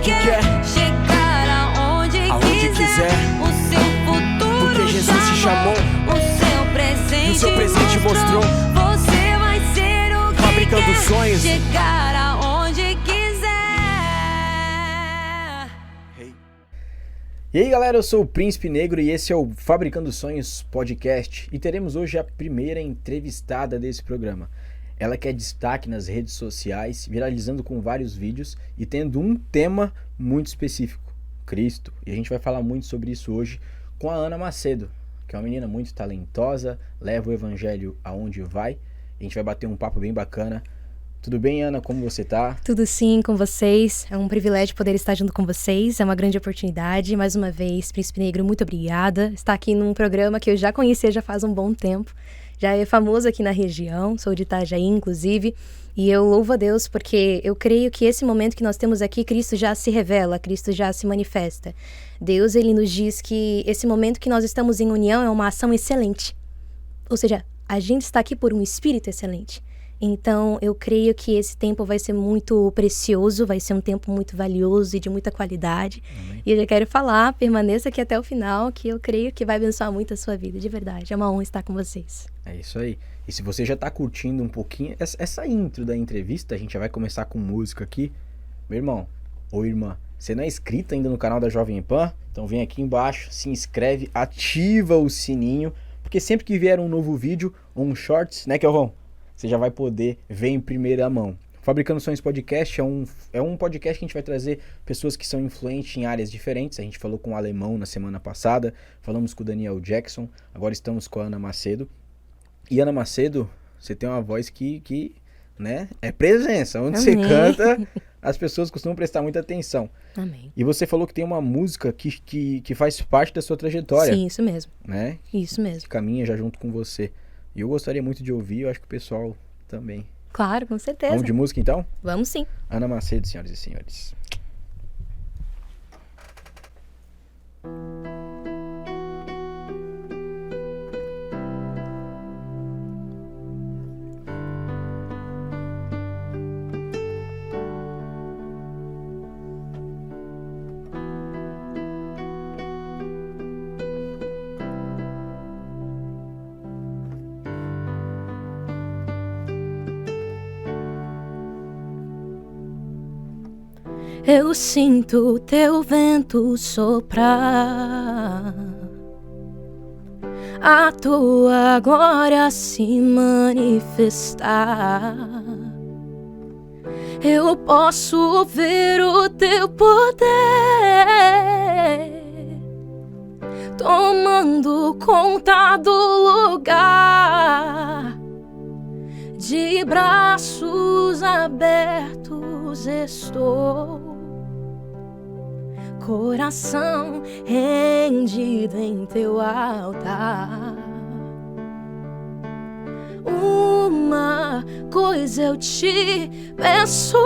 quer chegar aonde quiser. O seu futuro porque Jesus te chamou. O seu presente mostrou. Você vai ser o que fabricando quer sonhos. Chegar aonde quiser. E aí galera, eu sou o Príncipe Negro e esse é o Fabricando Sonhos Podcast. E teremos hoje a primeira entrevistada desse programa. Ela que é destaque nas redes sociais, viralizando com vários vídeos e tendo um tema muito específico, Cristo. E a gente vai falar muito sobre isso hoje com a Ana Macedo, que é uma menina muito talentosa, leva o evangelho aonde vai. A gente vai bater um papo bem bacana. Tudo bem, Ana? Como você tá? Tudo sim, com vocês. É um privilégio poder estar junto com vocês. É uma grande oportunidade. Mais uma vez, Príncipe Negro, muito obrigada. Estar aqui num programa que eu já conhecia já faz um bom tempo. Já é famoso aqui na região, sou de Itajaí, inclusive. E eu louvo a Deus porque eu creio que esse momento que nós temos aqui, Cristo já se revela, Cristo já se manifesta. Deus, ele nos diz que esse momento que nós estamos em união é uma ação excelente. Ou seja, a gente está aqui por um espírito excelente. Então, eu creio que esse tempo vai ser muito precioso, vai ser um tempo muito valioso e de muita qualidade. Amém. E eu já quero falar, permaneça aqui até o final, que eu creio que vai abençoar muito a sua vida, de verdade. É uma honra estar com vocês. É isso aí. E se você já tá curtindo um pouquinho essa intro da entrevista, a gente já vai começar com música aqui. Meu irmão ou irmã, você não é inscrito ainda no canal da Jovem Pan? Então vem aqui embaixo, se inscreve, ativa o sininho, porque sempre que vier um novo vídeo ou um shorts, né, Kelvão? Você já vai poder ver em primeira mão. Fabricando Sonhos Podcast é um podcast que a gente vai trazer pessoas que são influentes em áreas diferentes. A gente falou com o Alemão na semana passada, falamos com o Daniel Jackson, agora estamos com a Ana Macedo. E Ana Macedo, você tem uma voz que né, é presença. Onde Amém. Você canta, as pessoas costumam prestar muita atenção. Amém. E você falou que tem uma música que faz parte da sua trajetória. Sim, isso mesmo. Né? Isso mesmo. Que caminha já junto com você. E eu gostaria muito de ouvir, eu acho que o pessoal também. Claro, com certeza. Vamos de música então? Vamos sim. Ana Macedo, senhoras e senhores. Eu sinto teu vento soprar, a tua glória se manifestar. Eu posso ver o teu poder tomando conta do lugar. De braços abertos estou, coração rendido em teu altar. Uma coisa eu te peço,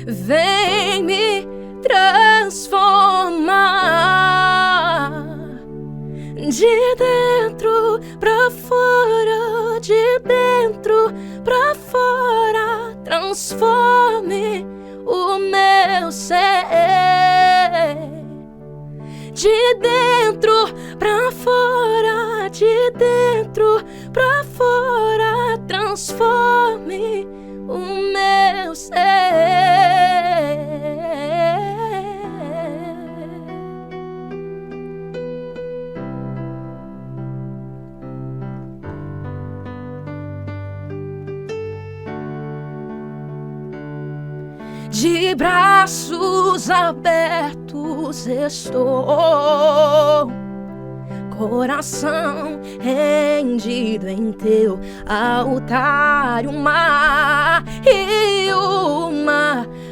vem me transformar. De dentro pra fora, de dentro pra fora, transforme o meu ser. De dentro pra fora, de dentro pra fora, transforme o meu ser. De braços abertos estou, coração rendido em teu altar. Uma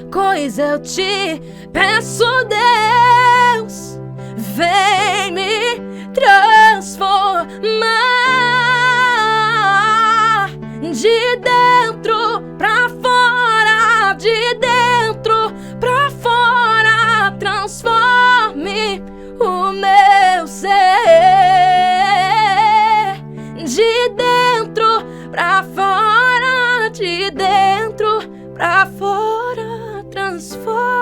coisa eu te peço, Deus, vem me transformar. De dentro pra fora, de dentro pra fora, transforme o meu ser. De dentro pra fora, de dentro pra fora, transforme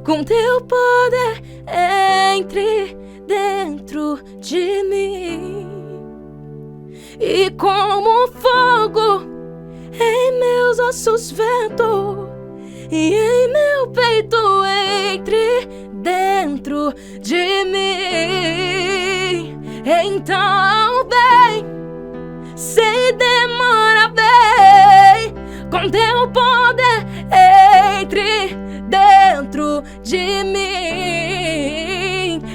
com teu poder entre dentro de mim. E como fogo em meus ossos vento, e em meu peito entre dentro de mim. Então vem, sem demora, vem, com teu poder entre dentro de mim.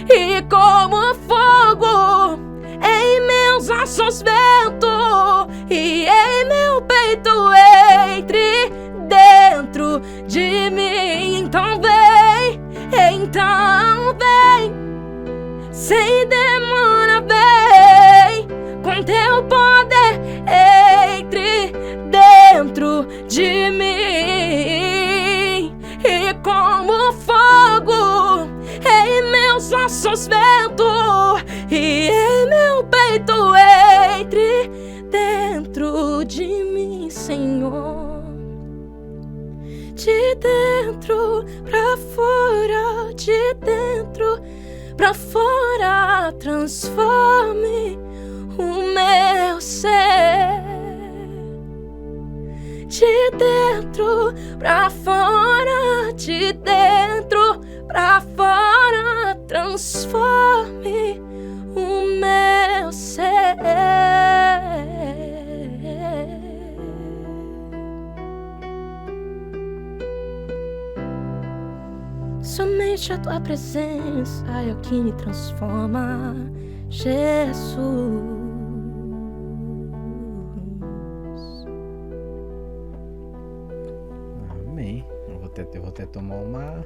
E como fogo em meus ossos vento, e em meu peito entre dentro de mim. Então vem, sem demora, vem, com teu poder entre dentro de mim. E como fogo em meus ossos vento, e em meu peito entre dentro de mim, Senhor. De dentro pra fora, de dentro pra fora, transforme o meu ser. De dentro pra fora, de dentro pra fora, transforme o meu ser. Somente a tua presença é o que me transforma, Jesus. Amém. Eu vou até tomar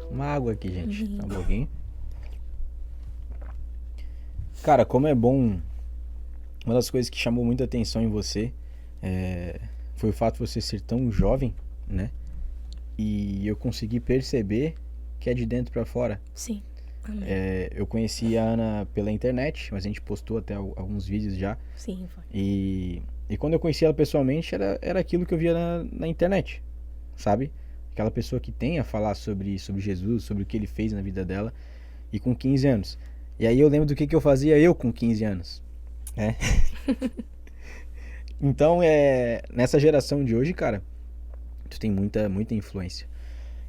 uma água aqui, gente. Tá um pouquinho. Cara, como é bom. Uma das coisas que chamou muita atenção em você foi o fato de você ser tão jovem, né? E eu consegui perceber que é de dentro pra fora. Sim. Eu conheci a Ana pela internet, mas a gente postou até alguns vídeos já. Sim, foi. E quando eu conheci ela pessoalmente, era aquilo que eu via na internet, sabe? Aquela pessoa que tem a falar sobre Jesus, sobre o que ele fez na vida dela, e com 15 anos. E aí eu lembro do que eu fazia eu com 15 anos, né? Então, nessa geração de hoje, cara, tu tem muita influência.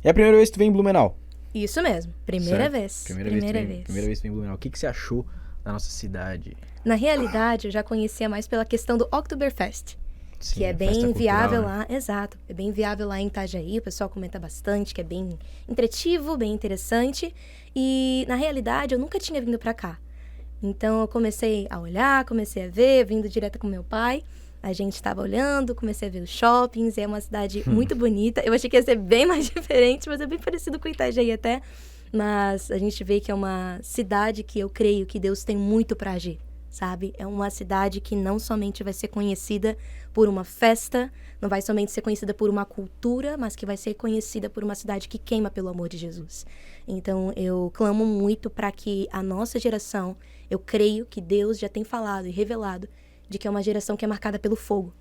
É a primeira vez que tu vem em Blumenau? Isso mesmo, primeira vez. Primeira vez que tu vem em Blumenau. O que você achou da nossa cidade? Na realidade, eu já conhecia mais pela questão do Oktoberfest. Sim, que é bem festa viável cultural, né? lá, exato, é bem viável lá em Itajaí, o pessoal comenta bastante, que é bem entretivo, bem interessante, e na realidade eu nunca tinha vindo pra cá, então eu comecei a olhar, comecei a ver, vindo direto com meu pai, a gente estava olhando, comecei a ver os shoppings, é uma cidade muito bonita, eu achei que ia ser bem mais diferente, mas é bem parecido com Itajaí até, mas a gente vê que é uma cidade que eu creio que Deus tem muito pra agir. Sabe? É uma cidade que não somente vai ser conhecida por uma festa, não vai somente ser conhecida por uma cultura, mas que vai ser conhecida por uma cidade que queima pelo amor de Jesus. Então, eu clamo muito para que a nossa geração, eu creio que Deus já tem falado e revelado de que é uma geração que é marcada pelo fogo.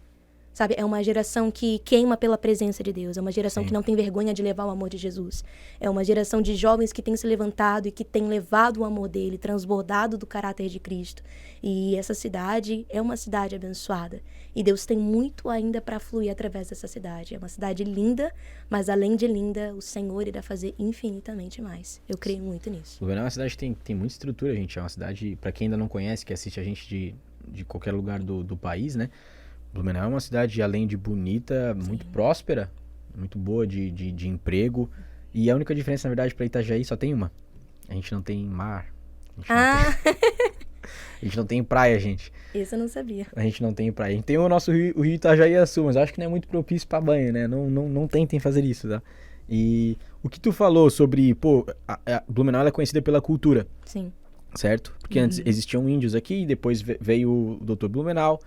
Sabe? É uma geração que queima pela presença de Deus. É uma geração que não tem vergonha de levar o amor de Jesus. É uma geração de jovens que tem se levantado e que tem levado o amor dele, transbordado do caráter de Cristo. E essa cidade é uma cidade abençoada. E Deus tem muito ainda para fluir através dessa cidade. É uma cidade linda, mas além de linda, o Senhor irá fazer infinitamente mais. Eu creio muito nisso. Blumenau é uma cidade que tem muita estrutura, gente. É uma cidade, para quem ainda não conhece, que assiste a gente de qualquer lugar do país, né? Blumenau é uma cidade, além de bonita, muito próspera, muito boa de emprego. E a única diferença, na verdade, para Itajaí só tem uma. A gente não tem mar. A gente não tem praia, gente. Isso eu não sabia. A gente não tem praia. A gente tem o nosso rio, o rio Itajaí-Açu, mas eu acho que não é muito propício para banho, né? Não tentem fazer isso, tá? E o que tu falou sobre, a Blumenau é conhecida pela cultura. Sim. Certo? Porque antes existiam índios aqui, depois veio o Dr. Blumenau.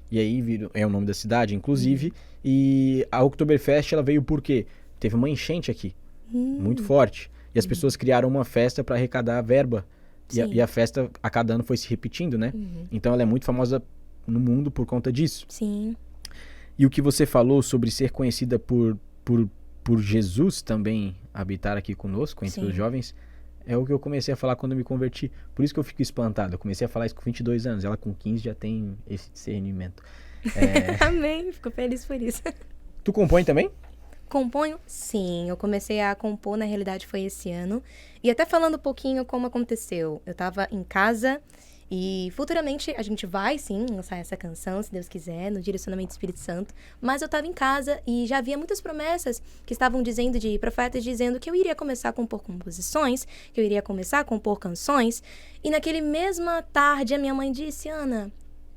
E aí é o nome da cidade, inclusive. E a Oktoberfest, ela veio por quê? Teve uma enchente aqui, muito forte. E as pessoas criaram uma festa para arrecadar verba. E a festa, a cada ano, foi se repetindo, né? Então ela é muito famosa no mundo por conta disso. Sim. E o que você falou sobre ser conhecida por por Jesus também habitar aqui conosco, entre os jovens, é o que eu comecei a falar quando eu me converti. Por isso que eu fico espantado. Eu comecei a falar isso com 22 anos. Ela com 15 já tem esse discernimento. Amém, fico feliz por isso. Tu compõe também? Componho? Sim, eu comecei a compor, na realidade foi esse ano. E até falando um pouquinho como aconteceu. Eu tava em casa e futuramente a gente vai, sim, lançar essa canção, se Deus quiser, no direcionamento do Espírito Santo. Mas eu tava em casa e já havia muitas promessas que estavam dizendo, de profetas dizendo que eu iria começar a compor composições, que eu iria começar a compor canções. E naquele mesma tarde a minha mãe disse, Ana,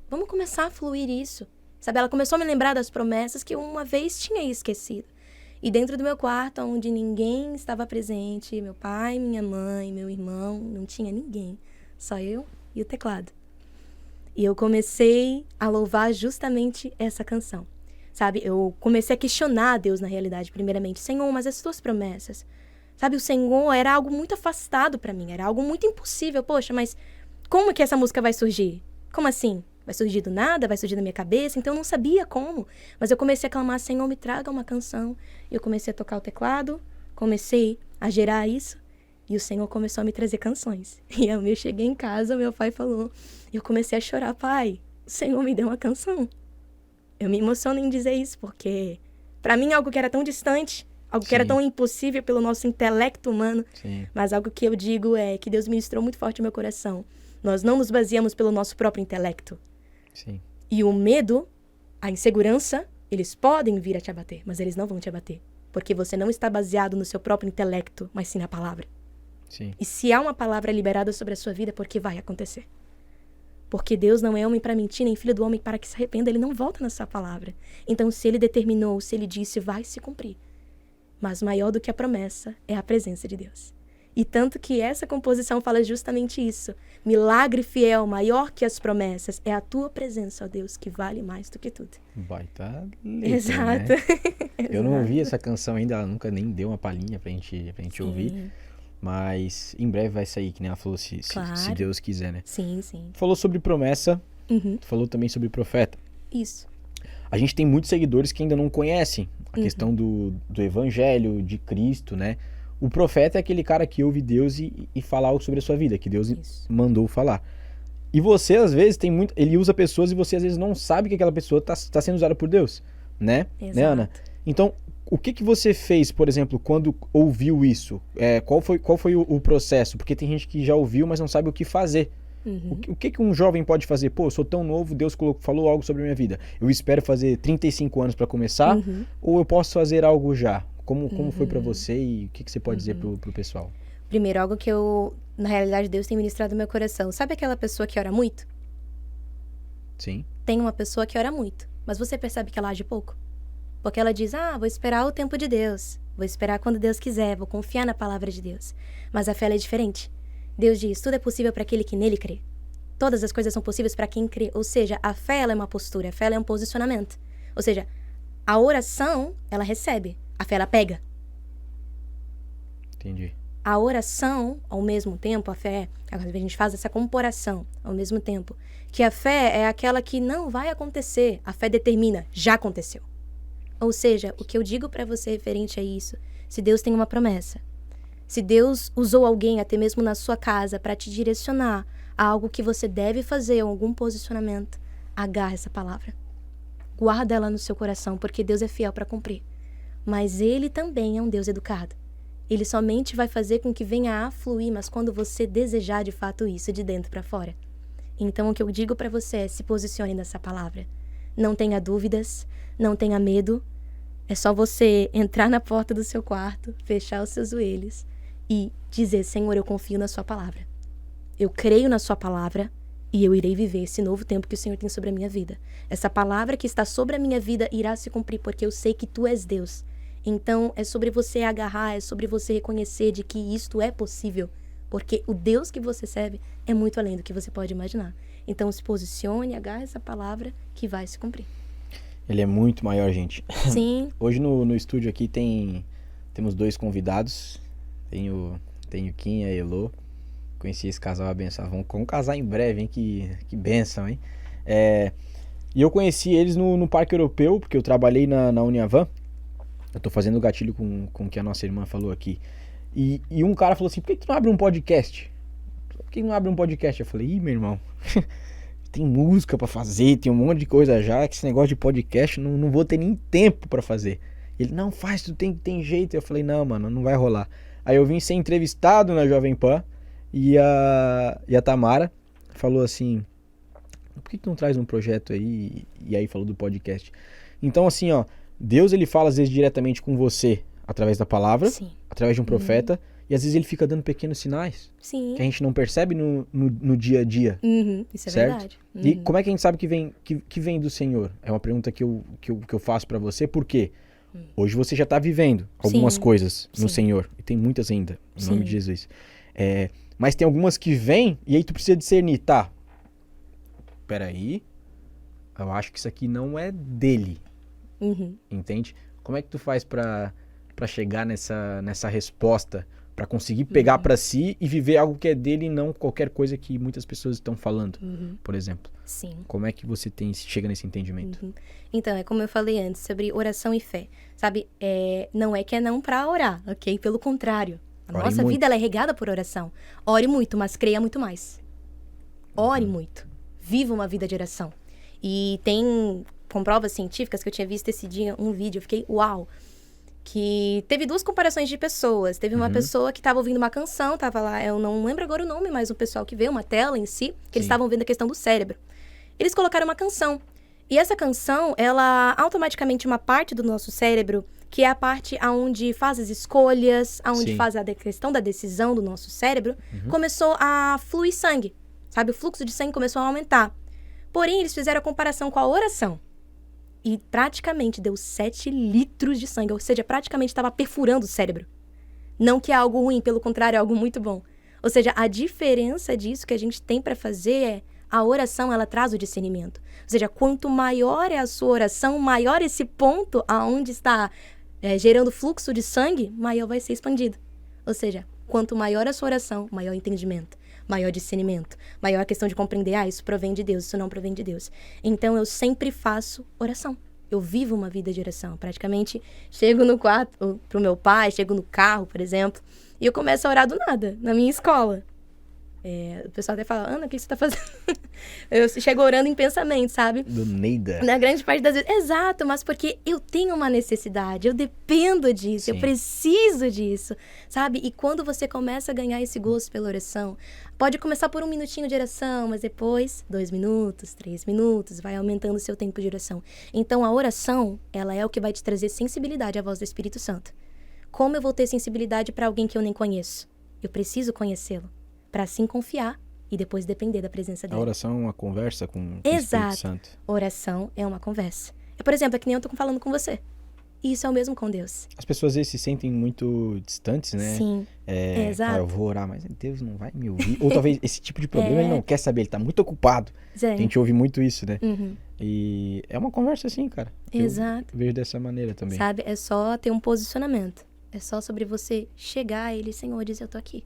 vamos começar a fluir isso. Sabe, ela começou a me lembrar das promessas que eu uma vez tinha esquecido. E dentro do meu quarto, onde ninguém estava presente, meu pai, minha mãe, meu irmão, não tinha ninguém. Só eu e o teclado. E eu comecei a louvar justamente essa canção. Sabe, eu comecei a questionar a Deus na realidade, primeiramente. Senhor, mas as tuas promessas? Sabe, o Senhor era algo muito afastado para mim, era algo muito impossível. Poxa, mas como que essa música vai surgir? Como assim? Vai surgir do nada? Vai surgir da minha cabeça? Então eu não sabia como. Mas eu comecei a clamar, Senhor, me traga uma canção. E eu comecei a tocar o teclado, comecei a gerar isso. E o Senhor começou a me trazer canções. E eu cheguei em casa, meu pai falou. E eu comecei a chorar, pai, o Senhor me deu uma canção. Eu me emociono em dizer isso, porque para mim algo que era tão distante, algo que era tão impossível pelo nosso intelecto humano, mas algo que eu digo é que Deus ministrou muito forte no meu coração. Nós não nos baseamos pelo nosso próprio intelecto. Sim. E o medo, a insegurança, eles podem vir a te abater, mas eles não vão te abater. Porque você não está baseado no seu próprio intelecto, mas sim na palavra. Sim. E se há uma palavra liberada sobre a sua vida, porque vai acontecer. Porque Deus não é homem para mentir, nem filho do homem para que se arrependa. Ele não volta na sua palavra. Então, se ele determinou, se ele disse, vai se cumprir. Mas maior do que a promessa é a presença de Deus. E tanto que essa composição fala justamente isso. Milagre fiel, maior que as promessas, é a tua presença, ó Deus, que vale mais do que tudo. Baita letra, Exato. Né? Eu não ouvi essa canção ainda, ela nunca nem deu uma palhinha pra gente ouvir. Mas em breve vai sair, que nem ela falou, se Deus quiser, né? Sim, sim. Falou sobre promessa, falou também sobre profeta. Isso. A gente tem muitos seguidores que ainda não conhecem a questão do evangelho, de Cristo, né? O profeta é aquele cara que ouve Deus e fala algo sobre a sua vida, que Deus mandou falar. E você, às vezes, ele usa pessoas e você, às vezes, não sabe que aquela pessoa tá sendo usada por Deus, né? Exato. Né, Ana? Então, o que você fez, por exemplo, quando ouviu isso? Qual foi o processo? Porque tem gente que já ouviu, mas não sabe o que fazer. O que um jovem pode fazer? Pô, eu sou tão novo, Deus falou algo sobre a minha vida. Eu espero fazer 35 anos para começar, ou eu posso fazer algo já? Como foi para você e o que você pode dizer pro pessoal? Primeiro, algo que na realidade, Deus tem ministrado no meu coração. Sabe aquela pessoa que ora muito? Sim. Tem uma pessoa que ora muito, mas você percebe que ela age pouco? Porque ela diz, vou esperar o tempo de Deus, vou esperar quando Deus quiser, vou confiar na palavra de Deus. Mas a fé ela é diferente. Deus diz, tudo é possível para aquele que nele crê. Todas as coisas são possíveis para quem crê. Ou seja, a fé ela é uma postura, a fé ela é um posicionamento. Ou seja, a oração, ela recebe, a fé ela pega. Entendi. A oração, ao mesmo tempo, a fé, a gente faz essa comparação ao mesmo tempo, que a fé é aquela que não vai acontecer, a fé determina, já aconteceu. Ou seja, o que eu digo para você referente a isso, se Deus tem uma promessa, se Deus usou alguém até mesmo na sua casa para te direcionar a algo que você deve fazer, algum posicionamento, agarra essa palavra. Guarda ela no seu coração, porque Deus é fiel para cumprir. Mas Ele também é um Deus educado. Ele somente vai fazer com que venha a fluir, mas quando você desejar de fato isso, de dentro para fora. Então o que eu digo para você é, se posicione nessa palavra. Não tenha dúvidas, não tenha medo. É só você entrar na porta do seu quarto, fechar os seus joelhos e dizer, Senhor, eu confio na sua palavra. Eu creio na sua palavra e eu irei viver esse novo tempo que o Senhor tem sobre a minha vida. Essa palavra que está sobre a minha vida irá se cumprir, porque eu sei que tu és Deus. Então, é sobre você agarrar, é sobre você reconhecer de que isto é possível, porque o Deus que você serve é muito além do que você pode imaginar. Então, se posicione, agarre essa palavra que vai se cumprir. Ele é muito maior, gente. Sim. Hoje no estúdio aqui temos 2 convidados. Tem o Kim e a Elô. Conheci esse casal abençoado. Vamos casar em breve, hein? Que bênção, hein? E eu conheci eles no Parque Europeu, porque eu trabalhei na Uniavan. Eu tô fazendo o gatilho com o que a nossa irmã falou aqui. E um cara falou assim, por que tu não abre um podcast? Por que não abre um podcast? Eu falei, meu irmão, tem música pra fazer, tem um monte de coisa já, que esse negócio de podcast não vou ter nem tempo pra fazer. Ele, não, faz, tu tem jeito. Eu falei, não, mano, não vai rolar. Aí eu vim ser entrevistado na Jovem Pan e a Tamara falou assim, por que tu não traz um projeto aí? E aí falou do podcast. Então assim, ó, Deus ele fala às vezes diretamente com você, através da palavra, Sim. através de um profeta, e às vezes ele fica dando pequenos sinais Sim. que a gente não percebe no dia a dia. Isso é certo? verdade. E como é que a gente sabe que vem do Senhor? É uma pergunta que eu faço pra você, por quê? Hoje você já tá vivendo algumas coisas no Senhor, e tem muitas ainda, em nome de Jesus. Mas tem algumas que vêm, e aí tu precisa discernir, tá? Peraí, eu acho que isso aqui não é dele, entende? Como é que tu faz pra chegar nessa resposta, pra conseguir pegar pra si e viver algo que é dele e não qualquer coisa que muitas pessoas estão falando, por exemplo? Sim. Como é que você chega nesse entendimento? Então, é como eu falei antes, sobre oração e fé. Sabe, não é que é não pra orar, ok? Pelo contrário. A Ore nossa muito. vida ela é regada por oração. Ore muito, mas creia muito mais. Ore muito. Viva uma vida de oração. E tem provas científicas que eu tinha visto esse dia, um vídeo, eu fiquei, uau! Que teve duas comparações de pessoas. Teve uma pessoa que estava ouvindo uma canção, estava lá, eu não lembro agora o nome, mas o pessoal que vê uma tela em si, que eles estavam vendo a questão do cérebro. Eles colocaram uma canção. E essa canção, ela automaticamente uma parte do nosso cérebro, que é a parte onde faz as escolhas, onde faz a questão da decisão do nosso cérebro, começou a fluir sangue. Sabe, o fluxo de sangue começou a aumentar. Porém, eles fizeram a comparação com a oração. E praticamente deu 7 litros de sangue. Ou seja, praticamente estava perfurando o cérebro. Não que é algo ruim, pelo contrário, é algo muito bom. Ou seja, a diferença disso que a gente tem para fazer é a oração, ela traz o discernimento. Ou seja, quanto maior é a sua oração, maior esse ponto aonde está gerando fluxo de sangue, maior vai ser expandido. Ou seja, quanto maior a sua oração, maior o entendimento, maior discernimento, maior a questão de compreender, isso provém de Deus, isso não provém de Deus. Então, eu sempre faço oração. Eu vivo uma vida de oração. Praticamente, chego no quarto pro meu pai, chego no carro, por exemplo, e eu começo a orar do nada, na minha escola. O pessoal até fala, Ana, o que você tá fazendo? Eu chego orando em pensamento, sabe? Do Neida. Na grande parte das vezes. Exato, mas porque eu tenho uma necessidade, eu dependo disso, eu preciso disso, sabe? E quando você começa a ganhar esse gosto pela oração, pode começar por 1 minutinho de oração, mas depois 2 minutos, 3 minutos, vai aumentando o seu tempo de oração. Então a oração, ela é o que vai te trazer sensibilidade à voz do Espírito Santo. Como eu vou ter sensibilidade para alguém que eu nem conheço? Eu preciso conhecê-lo, para assim confiar e depois depender da presença dele. A oração é uma conversa com o Espírito Santo. Oração é uma conversa. Por exemplo, é que nem eu tô falando com você. E isso é o mesmo com Deus. As pessoas às vezes se sentem muito distantes, né? Sim, exato. Cara, eu vou orar, mas Deus não vai me ouvir. Ou talvez esse tipo de problema ele não quer saber, ele tá muito ocupado. A gente ouve muito isso, né? E é uma conversa assim, cara. Exato. Eu vejo dessa maneira também. Sabe, é só ter um posicionamento. É só sobre você chegar a Ele, Senhor, dizer, eu tô aqui.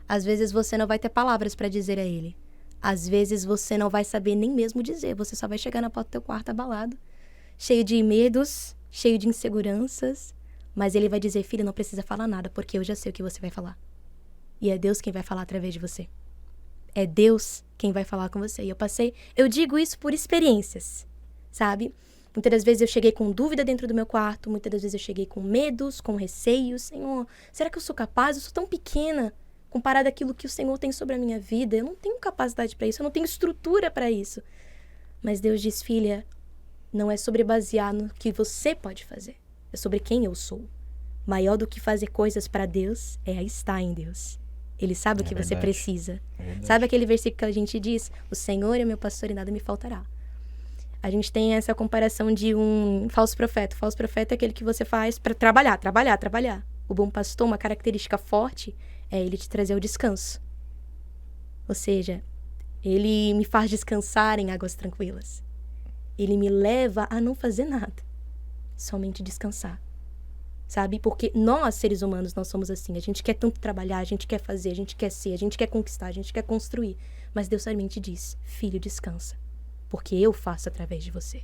Às vezes você não vai ter palavras para dizer a Ele. Às vezes você não vai saber nem mesmo dizer. Você só vai chegar na porta do teu quarto abalado, cheio de medos, cheio de inseguranças. Mas Ele vai dizer, filho, não precisa falar nada, porque eu já sei o que você vai falar. E é Deus quem vai falar através de você. É Deus quem vai falar com você. E eu digo isso por experiências, sabe? Muitas das vezes eu cheguei com dúvida dentro do meu quarto. Muitas das vezes eu cheguei com medos, com receios. Senhor, será que eu sou capaz? Eu sou tão pequena comparado àquilo que o Senhor tem sobre a minha vida. Eu não tenho capacidade para isso, eu não tenho estrutura para isso. Mas Deus diz, filha, não é sobre basear no que você pode fazer. É sobre quem eu sou. Maior do que fazer coisas para Deus é estar em Deus. Ele sabe o que você precisa. Sabe aquele versículo que a gente diz? O Senhor é meu pastor e nada me faltará. A gente tem essa comparação de um falso profeta. O falso profeta é aquele que você faz para trabalhar. O bom pastor, uma característica forte, é ele te trazer o descanso. Ou seja, ele me faz descansar em águas tranquilas. Ele me leva a não fazer nada. Somente descansar. Sabe? Porque nós, seres humanos, nós somos assim. A gente quer tanto trabalhar, a gente quer fazer, a gente quer ser, a gente quer conquistar, a gente quer construir. Mas Deus somente diz, filho, descansa. Porque eu faço através de você.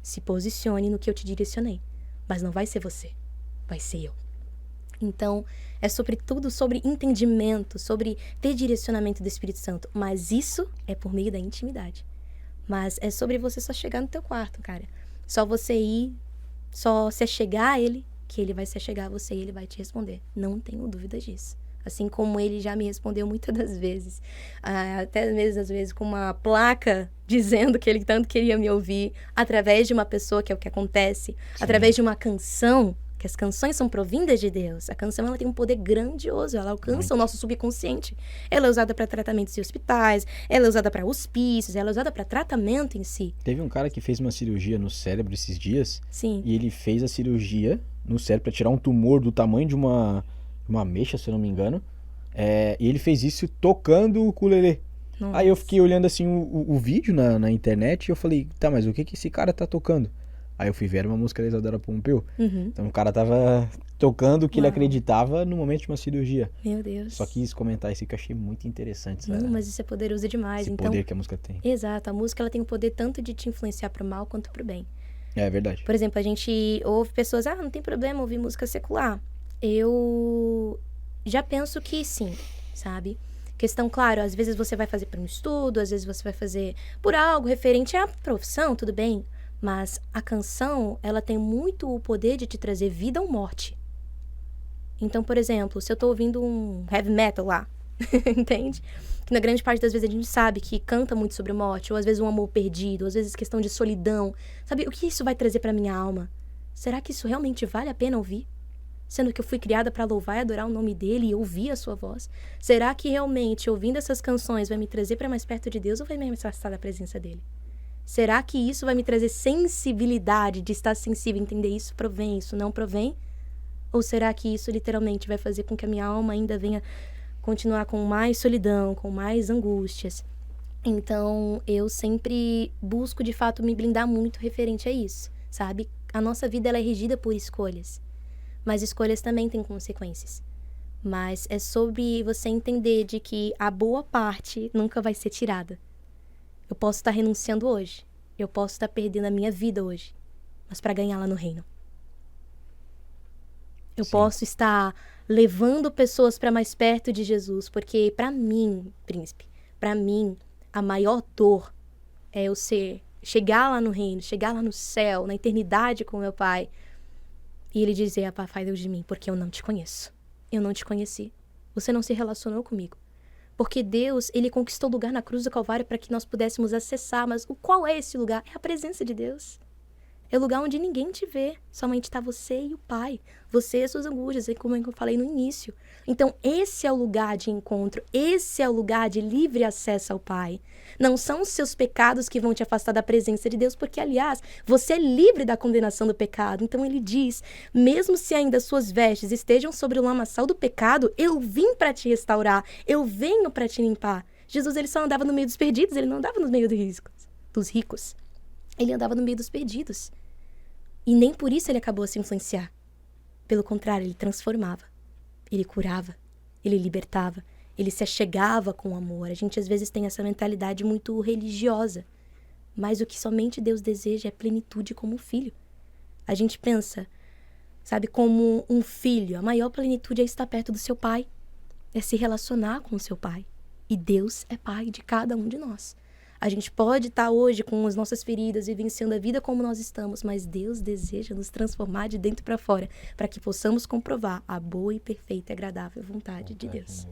Se posicione no que eu te direcionei. Mas não vai ser você. vai ser eu. Então, é sobretudo sobre entendimento, sobre ter direcionamento do Espírito Santo. Mas isso é por meio da intimidade. Mas é sobre você só chegar no teu quarto, cara. Só você ir, só se achegar a ele, que ele vai se achegar a você e ele vai te responder. Não tenho dúvida disso. Assim como ele já me respondeu muitas das vezes. Até mesmo às vezes com uma placa dizendo que ele tanto queria me ouvir. Através de uma pessoa, que é o que acontece. Sim. Através de uma canção. Que as canções são provindas de Deus. A canção, ela tem um poder grandioso. Ela alcança o nosso subconsciente. Ela é usada para tratamentos em hospitais. Ela é usada para hospícios. Ela é usada para tratamento em si. Teve um cara que fez uma cirurgia no cérebro esses dias. Sim. E ele fez a cirurgia no cérebro para tirar um tumor do tamanho de uma ameixa, se eu não me engano. E ele fez isso tocando o ukulele. Nossa. Aí eu fiquei olhando assim o vídeo na internet e eu falei, tá, mas o que esse cara tá tocando? Aí eu fui ver, era uma música da Isadora Pompeu. Uhum. Então o cara tava tocando o que ele acreditava no momento de uma cirurgia. Meu Deus. Só quis comentar isso que eu achei muito interessante. Não, mas isso é poderoso demais. Esse então, poder que a música tem. Exato, a música ela tem o poder tanto de te influenciar pro mal quanto pro bem. É verdade. Por exemplo, a gente ouve pessoas, não tem problema ouvir música secular. Eu já penso que sim, sabe? Questão, claro, às vezes você vai fazer por um estudo, às vezes você vai fazer por algo referente à profissão, tudo bem. Mas a canção, ela tem muito o poder de te trazer vida ou morte. Então, por exemplo, se eu tô ouvindo um heavy metal lá, entende? Que na grande parte das vezes a gente sabe que canta muito sobre morte, ou às vezes um amor perdido, ou às vezes questão de solidão. Sabe, o que isso vai trazer pra minha alma? Será que isso realmente vale a pena ouvir? Sendo que eu fui criada para louvar e adorar o nome dele e ouvir a sua voz. Será que realmente ouvindo essas canções vai me trazer para mais perto de Deus ou vai me afastar da presença dele? Será que isso vai me trazer sensibilidade de estar sensível, entender isso provém, isso não provém? Ou será que isso literalmente vai fazer com que a minha alma ainda venha continuar com mais solidão, com mais angústias? Então, eu sempre busco, de fato, me blindar muito referente a isso, sabe? A nossa vida ela é regida por escolhas, mas escolhas também têm consequências. Mas é sobre você entender de que a boa parte nunca vai ser tirada. Eu posso estar renunciando hoje. Eu posso estar perdendo a minha vida hoje. Mas para ganhar lá no reino. Eu posso estar levando pessoas para mais perto de Jesus. Porque para mim, príncipe, para mim, a maior dor é eu chegar lá no reino, chegar lá no céu, na eternidade com meu pai. E ele dizer, afastai Deus de mim, porque eu não te conheço. Eu não te conheci. Você não se relacionou comigo. Porque Deus, ele conquistou lugar na cruz do Calvário para que nós pudéssemos acessar. Mas qual é esse lugar? É a presença de Deus. É o lugar onde ninguém te vê. Somente está você e o Pai. Você e as suas angústias, como eu falei no início. Então, esse é o lugar de encontro. Esse é o lugar de livre acesso ao Pai. Não são os seus pecados que vão te afastar da presença de Deus, porque, aliás, você é livre da condenação do pecado. Então, ele diz, mesmo se ainda suas vestes estejam sobre o lamaçal do pecado, eu vim para te restaurar. Eu venho para te limpar. Jesus, ele só andava no meio dos perdidos, ele não andava no meio dos ricos. Ele andava no meio dos perdidos. E nem por isso ele acabou a se influenciar. Pelo contrário, ele transformava. Ele curava. Ele libertava. Ele se achegava com amor. A gente às vezes tem essa mentalidade muito religiosa. Mas o que somente Deus deseja é plenitude como um filho. A gente pensa, sabe, como um filho. A maior plenitude é estar perto do seu pai. É se relacionar com o seu pai. E Deus é pai de cada um de nós. A gente pode estar hoje com as nossas feridas, vivenciando a vida como nós estamos, mas Deus deseja nos transformar de dentro para fora, para que possamos comprovar a boa e perfeita e agradável vontade de Deus.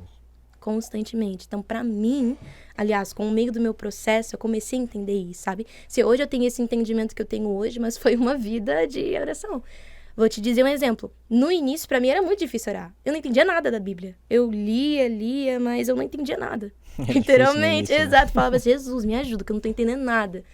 Constantemente. Então, para mim, aliás, com o meio do meu processo, eu comecei a entender isso, sabe? Se hoje eu tenho esse entendimento que eu tenho hoje, mas foi uma vida de oração. Vou te dizer um exemplo. No início, para mim, era muito difícil orar. Eu não entendia nada da Bíblia. Eu lia, mas eu não entendia nada. Literalmente, início, exato. Falava, Jesus, me ajuda, que eu não tô entendendo nada.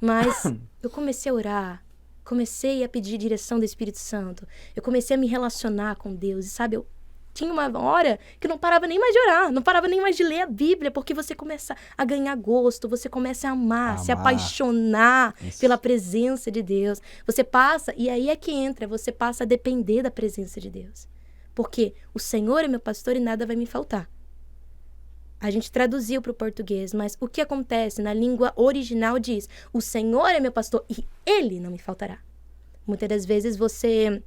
Mas eu comecei a orar. Comecei a pedir direção do Espírito Santo. Eu comecei a me relacionar com Deus. E sabe, eu tinha uma hora que eu não parava nem mais de orar. Não parava nem mais de ler a Bíblia. Porque você começa a ganhar gosto. Você começa a amar. Se apaixonar pela presença de Deus. Você passa, e aí é que entra. Você passa a depender da presença de Deus. Porque o Senhor é meu pastor e nada vai me faltar. A gente traduziu para o português, mas o que acontece na língua original diz: o Senhor é meu pastor e Ele não me faltará. Muitas das vezes você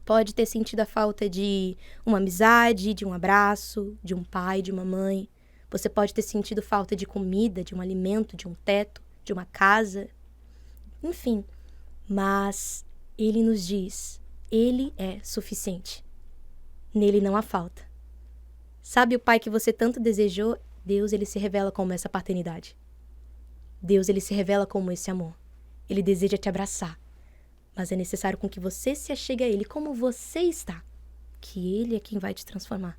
pode ter sentido a falta de uma amizade, de um abraço, de um pai, de uma mãe. Você pode ter sentido falta de comida, de um alimento, de um teto, de uma casa. Enfim, mas ele nos diz, ele é suficiente. Nele não há falta. Sabe o pai que você tanto desejou? Deus, ele se revela como essa paternidade. Deus, ele se revela como esse amor. Ele deseja te abraçar. Mas é necessário com que você se achegue a ele como você está. Que ele é quem vai te transformar.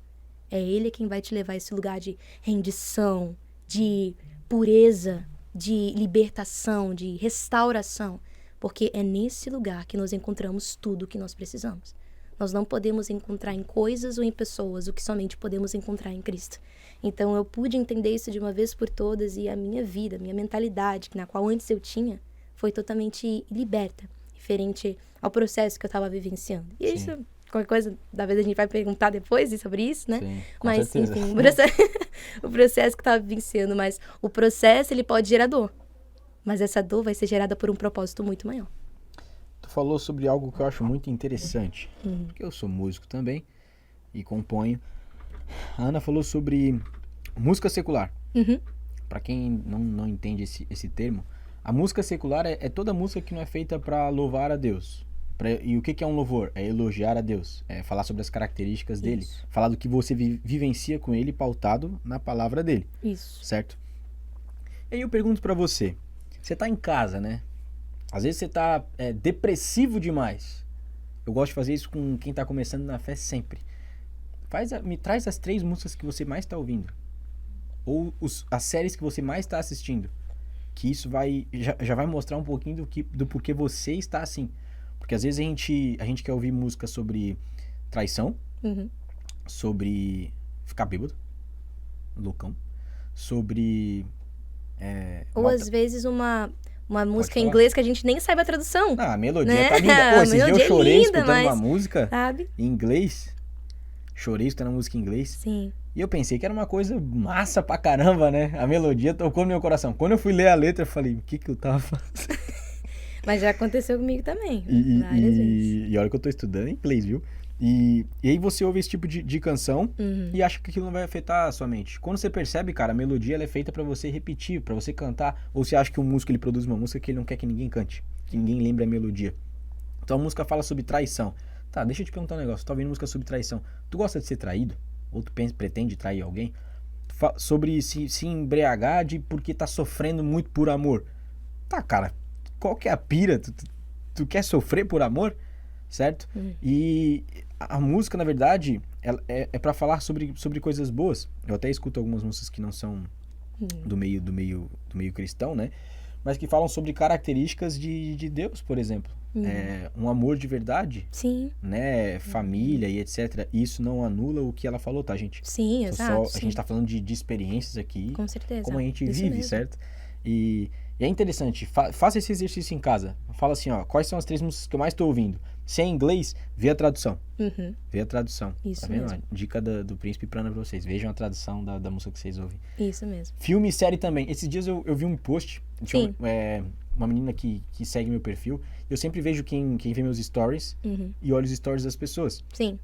É ele quem vai te levar a esse lugar de rendição, de pureza, de libertação, de restauração. Porque é nesse lugar que nós encontramos tudo o que nós precisamos. Nós não podemos encontrar em coisas ou em pessoas o que somente podemos encontrar em Cristo. Então eu pude entender isso de uma vez por todas e a minha vida, minha mentalidade, na qual antes eu tinha, foi totalmente liberta, referente ao processo que eu estava vivenciando. E Sim. isso, qualquer coisa, talvez a gente vai perguntar depois sobre isso, né? Sim, com Mas, certeza. enfim, o processo que eu estava vivenciando. Mas o processo, ele pode gerar dor. Mas essa dor vai ser gerada por um propósito muito maior. Tu falou sobre algo que eu acho muito interessante, porque eu sou músico também e componho. A Ana falou sobre música secular. Uhum. Para quem não entende esse termo, a música secular é toda música que não é feita para louvar a Deus. E o que é um louvor? É elogiar a Deus, é falar sobre as características dele, Isso. falar do que você vivencia com ele pautado na palavra dele, Isso. certo? E aí eu pergunto para você tá em casa, né? Às vezes você tá depressivo demais. Eu gosto de fazer isso com quem tá começando na fé sempre. Me traz as 3 músicas que você mais tá ouvindo. Ou as séries que você mais tá assistindo. Que isso já vai mostrar um pouquinho do porquê você está assim. Porque às vezes a gente quer ouvir música sobre traição, Uhum. sobre ficar bêbado, loucão, sobre... Ou maltra- às vezes uma música em falar. inglês que a gente nem sabe a tradução, Ah, a melodia né? tá linda. Pô, A esses dias eu melodia é chorei linda, escutando mas- uma música sabe? em inglês. Chorei escutando a música em inglês. Sim. E eu pensei que era uma coisa massa pra caramba, né? A melodia tocou no meu coração. Quando eu fui ler a letra, eu falei, o que eu tava fazendo? Mas já aconteceu comigo também, E, várias vezes. e olha que eu tô estudando em inglês, viu? E aí você ouve esse tipo de canção Uhum. e acha que aquilo não vai afetar a sua mente. Quando você percebe, cara, a melodia ela é feita pra você repetir, pra você cantar. Ou você acha que um músico ele produz uma música que ele não quer que ninguém cante, que ninguém lembre a melodia. Então a música fala sobre traição. Tá, deixa eu te perguntar um negócio. Tu tá ouvindo música sobre traição. Tu gosta de ser traído? Ou tu pretende trair alguém? Sobre se embriagar porque tá sofrendo muito por amor. Tá, cara, qual que é a pira? Tu quer sofrer por amor? Certo? E a música, na verdade, ela é pra falar sobre coisas boas. Eu até escuto algumas músicas que não são do meio cristão, né? Mas que falam sobre características de Deus, por exemplo. Um amor de verdade, Sim, né? Família e etc. Isso não anula o que ela falou, tá, gente? sim, exato. A gente tá falando de experiências aqui, Com certeza. como a gente Isso vive, mesmo. certo? E é interessante, faça esse exercício em casa. Fala assim, ó, quais são as 3 músicas que eu mais tô ouvindo? Se é em inglês, vê a tradução. Uhum. Vê a tradução. Isso Tá vendo? mesmo. Dica do Príncipe Prana pra vocês. Vejam a tradução da música que vocês ouvem. Isso mesmo. Filme e série também. Esses dias eu vi um post. Tinha Sim. uma menina que segue meu perfil. Eu sempre vejo quem vê meus stories Uhum. e olha os stories das pessoas. Sim.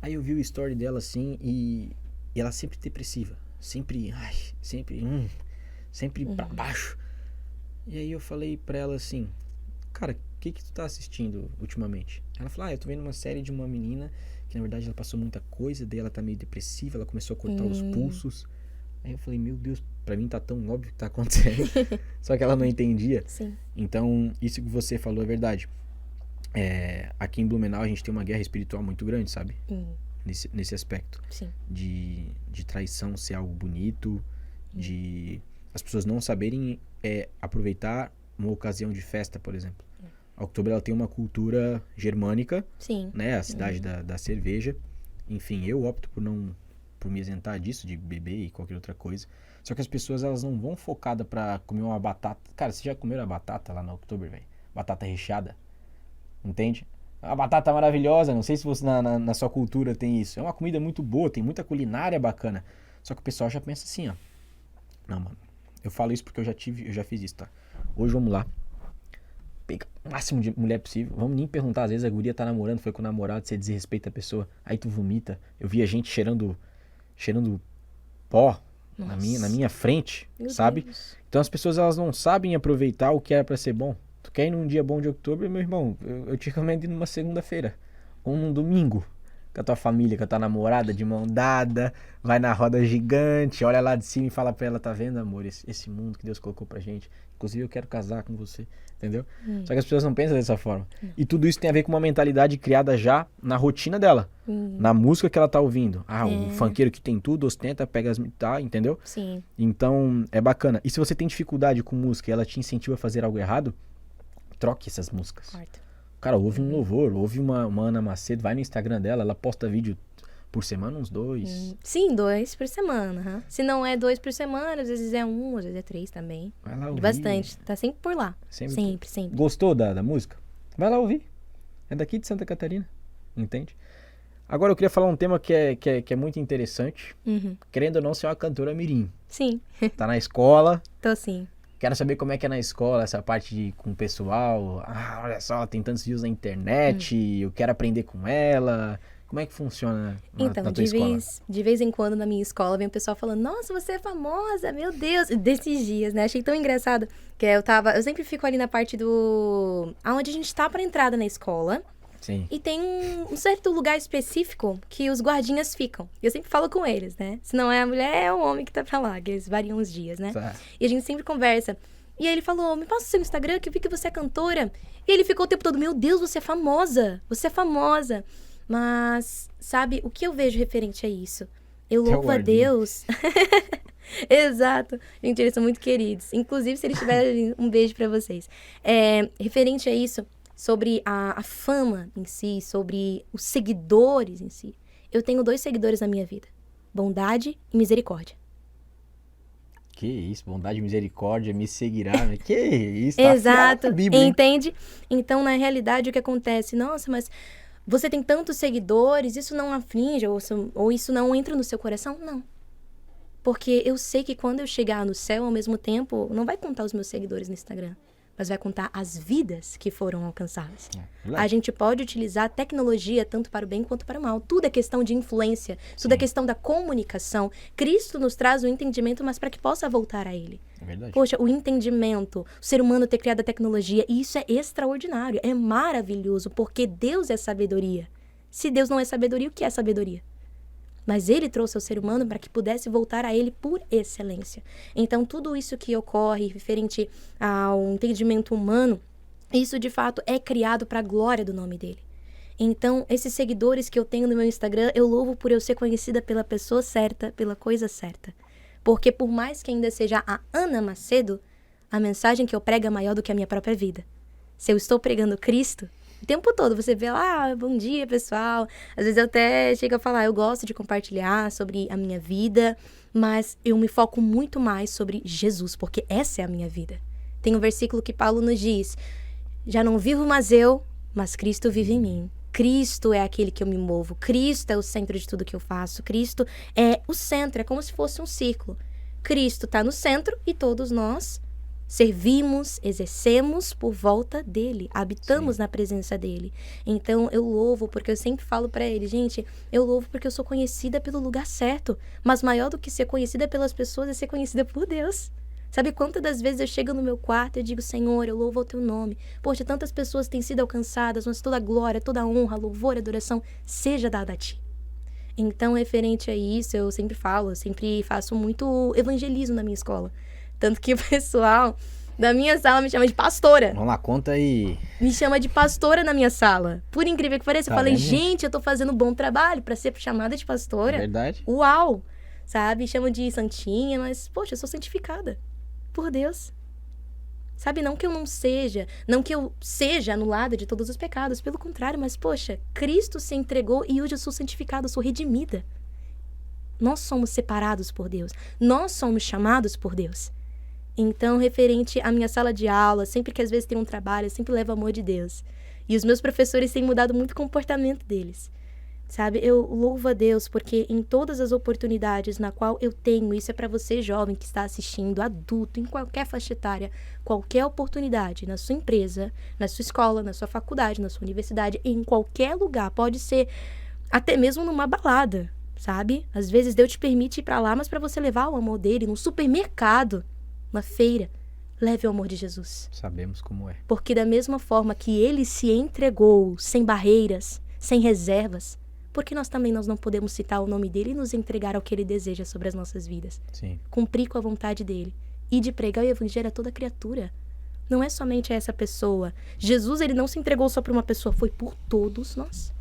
Aí eu vi o story dela assim e ela sempre depressiva. Sempre pra baixo. E aí eu falei pra ela assim, cara, o que tu tá assistindo ultimamente? Ela falou, eu tô vendo uma série de uma menina que na verdade ela passou muita coisa, daí ela tá meio depressiva, ela começou a cortar os pulsos. Aí eu falei, meu Deus, pra mim tá tão óbvio o que tá acontecendo. Só que ela não entendia. Sim. Então, isso que você falou é verdade. Aqui em Blumenau a gente tem uma guerra espiritual muito grande, sabe? Nesse aspecto. Sim. De traição ser algo bonito, de as pessoas não saberem aproveitar uma ocasião de festa, por exemplo. A Outubro ela tem uma cultura germânica, Sim. né? A cidade da cerveja. Enfim, eu opto por me isentar disso, de beber e qualquer outra coisa. Só que as pessoas elas não vão focada pra comer uma batata. Cara, vocês já comeram a batata lá na Outubro, velho? Batata recheada. Entende? A batata maravilhosa, não sei se você na sua cultura tem isso. É uma comida muito boa, tem muita culinária bacana. Só que o pessoal já pensa assim, ó. Não, mano. Eu falo isso porque eu já fiz isso, tá? Hoje vamos lá. pegar o máximo de mulher possível. Vamos nem perguntar, às vezes a guria tá namorando, foi com o namorado, você desrespeita a pessoa, aí tu vomita. Eu via gente cheirando pó na minha frente, Meu sabe? Deus. Então as pessoas, elas não sabem aproveitar o que era pra ser bom. Tu quer ir num dia bom de outubro, meu irmão, eu te recomendo ir numa segunda-feira ou num domingo, com a tua família, com a tua namorada, de mão dada, vai na roda gigante, olha lá de cima e fala pra ela, tá vendo, amor, esse mundo que Deus colocou pra gente, inclusive eu quero casar com você, entendeu? Só que as pessoas não pensam dessa forma. E tudo isso tem a ver com uma mentalidade criada já na rotina dela, na música que ela tá ouvindo. O funkeiro que tem tudo, ostenta, pega as... tá, entendeu? Sim. Então, é bacana. E se você tem dificuldade com música e ela te incentiva a fazer algo errado, troque essas músicas. Corta. Cara, ouve um louvor, ouve uma Ana Macedo, vai no Instagram dela, ela posta vídeo por semana, uns 2. Sim, 2 por semana. Uhum. Se não é 2 por semana, às vezes é 1, às vezes é 3 também. Vai lá ouvir. Bastante. Tá sempre por lá. Sempre. Gostou da música? Vai lá ouvir. É daqui de Santa Catarina, entende? Agora eu queria falar um tema que é muito interessante. Querendo ou não, ser uma cantora mirim. Sim. Tá na escola. Tô sim. Quero saber como é que é na escola, essa parte com o pessoal. Olha só, tem tantos views na internet, eu quero aprender com ela. Como é que funciona na tua escola? De vez em quando na minha escola vem o pessoal falando, nossa, você é famosa, meu Deus. Desses dias, né? Achei tão engraçado. Que eu sempre fico ali na parte aonde a gente tá pra entrada na escola. Sim. E tem um certo lugar específico que os guardinhas ficam. Eu sempre falo com eles, né? Se não é a mulher, é o homem que tá pra lá, que eles variam os dias, né? Tá. E a gente sempre conversa. E aí ele falou, me passa o seu Instagram, que eu vi que você é cantora. E ele ficou o tempo todo, meu Deus, você é famosa. Você é famosa. Mas, sabe, o que eu vejo referente a isso? Eu louvo a Deus. Exato. Gente, eles são muito queridos. Inclusive, se eles tiverem um beijo pra vocês. Referente a isso, sobre a fama em si, sobre os seguidores em si. Eu tenho 2 seguidores na minha vida. Bondade e misericórdia. Que isso, bondade e misericórdia me seguirá. Né? Que isso, tá Exato, a Bíblia, entende? Então, na realidade, o que acontece? Nossa, mas você tem tantos seguidores, isso não aflige ou isso não entra no seu coração? Não. Porque eu sei que quando eu chegar no céu, ao mesmo tempo, não vai contar os meus seguidores no Instagram, mas vai contar as vidas que foram alcançadas. A gente pode utilizar a tecnologia tanto para o bem quanto para o mal. Tudo é questão de influência, tudo é questão da comunicação. Cristo nos traz o entendimento, mas para que possa voltar a Ele. É verdade. Poxa, o entendimento, o ser humano ter criado a tecnologia, isso é extraordinário, é maravilhoso, porque Deus é sabedoria. Se Deus não é sabedoria, o que é sabedoria? Mas Ele trouxe ao ser humano para que pudesse voltar a Ele por excelência. Então, tudo isso que ocorre referente ao entendimento humano, isso de fato é criado para a glória do nome dEle. Então, esses seguidores que eu tenho no meu Instagram, eu louvo por eu ser conhecida pela pessoa certa, pela coisa certa. Porque por mais que ainda seja a Ana Macedo, a mensagem que eu prego é maior do que a minha própria vida. Se eu estou pregando Cristo, o tempo todo você vê lá, bom dia, pessoal. Às vezes eu até chego a falar, eu gosto de compartilhar sobre a minha vida, mas eu me foco muito mais sobre Jesus, porque essa é a minha vida. Tem um versículo que Paulo nos diz, já não vivo mais eu, mas Cristo vive em mim. Cristo é aquele que eu me movo, Cristo é o centro de tudo que eu faço, Cristo é o centro, é como se fosse um círculo. Cristo está no centro e todos nós servimos, exercemos por volta dele, habitamos na presença dele. Então eu louvo, porque eu sempre falo pra ele, gente, eu louvo porque eu sou conhecida pelo lugar certo, mas maior do que ser conhecida pelas pessoas é ser conhecida por Deus. Sabe quantas das vezes eu chego no meu quarto e digo, Senhor, eu louvo o teu nome. Poxa, tantas pessoas têm sido alcançadas, mas toda a glória, toda a honra, louvor e adoração seja dada a ti. Então, referente a isso, eu sempre falo, eu sempre faço muito evangelismo na minha escola. Tanto que o pessoal da minha sala me chama de pastora. Vamos lá, conta aí. Me chama de pastora na minha sala. Por incrível que pareça, eu falei, vendo? gente, eu tô fazendo um bom trabalho pra ser chamada de pastora. É verdade. Uau! Sabe? Chamam de santinha, mas, poxa, eu sou santificada por Deus. Sabe? Não que eu seja anulada de todos os pecados. Pelo contrário, mas, poxa, Cristo se entregou e hoje eu sou santificada, eu sou redimida. Nós somos separados por Deus. Nós somos chamados por Deus. Então, referente à minha sala de aula, sempre que às vezes tem um trabalho, eu sempre levo o amor de Deus. E os meus professores têm mudado muito o comportamento deles. Sabe, eu louvo a Deus porque em todas as oportunidades na qual eu tenho, isso é para você jovem que está assistindo, adulto, em qualquer faixa etária, qualquer oportunidade, na sua empresa, na sua escola, na sua faculdade, na sua universidade, em qualquer lugar, pode ser até mesmo numa balada, sabe? Às vezes Deus te permite ir para lá, mas para você levar o amor dele, num supermercado, na feira, leve o amor de Jesus. Sabemos como é. Porque da mesma forma que ele se entregou, sem barreiras, sem reservas, porque nós não podemos citar o nome dele e nos entregar ao que ele deseja sobre as nossas vidas. Sim. Cumprir com a vontade dele. E de pregar o evangelho a toda criatura. Não é somente a essa pessoa. Jesus, ele não se entregou só para uma pessoa, foi por todos nós.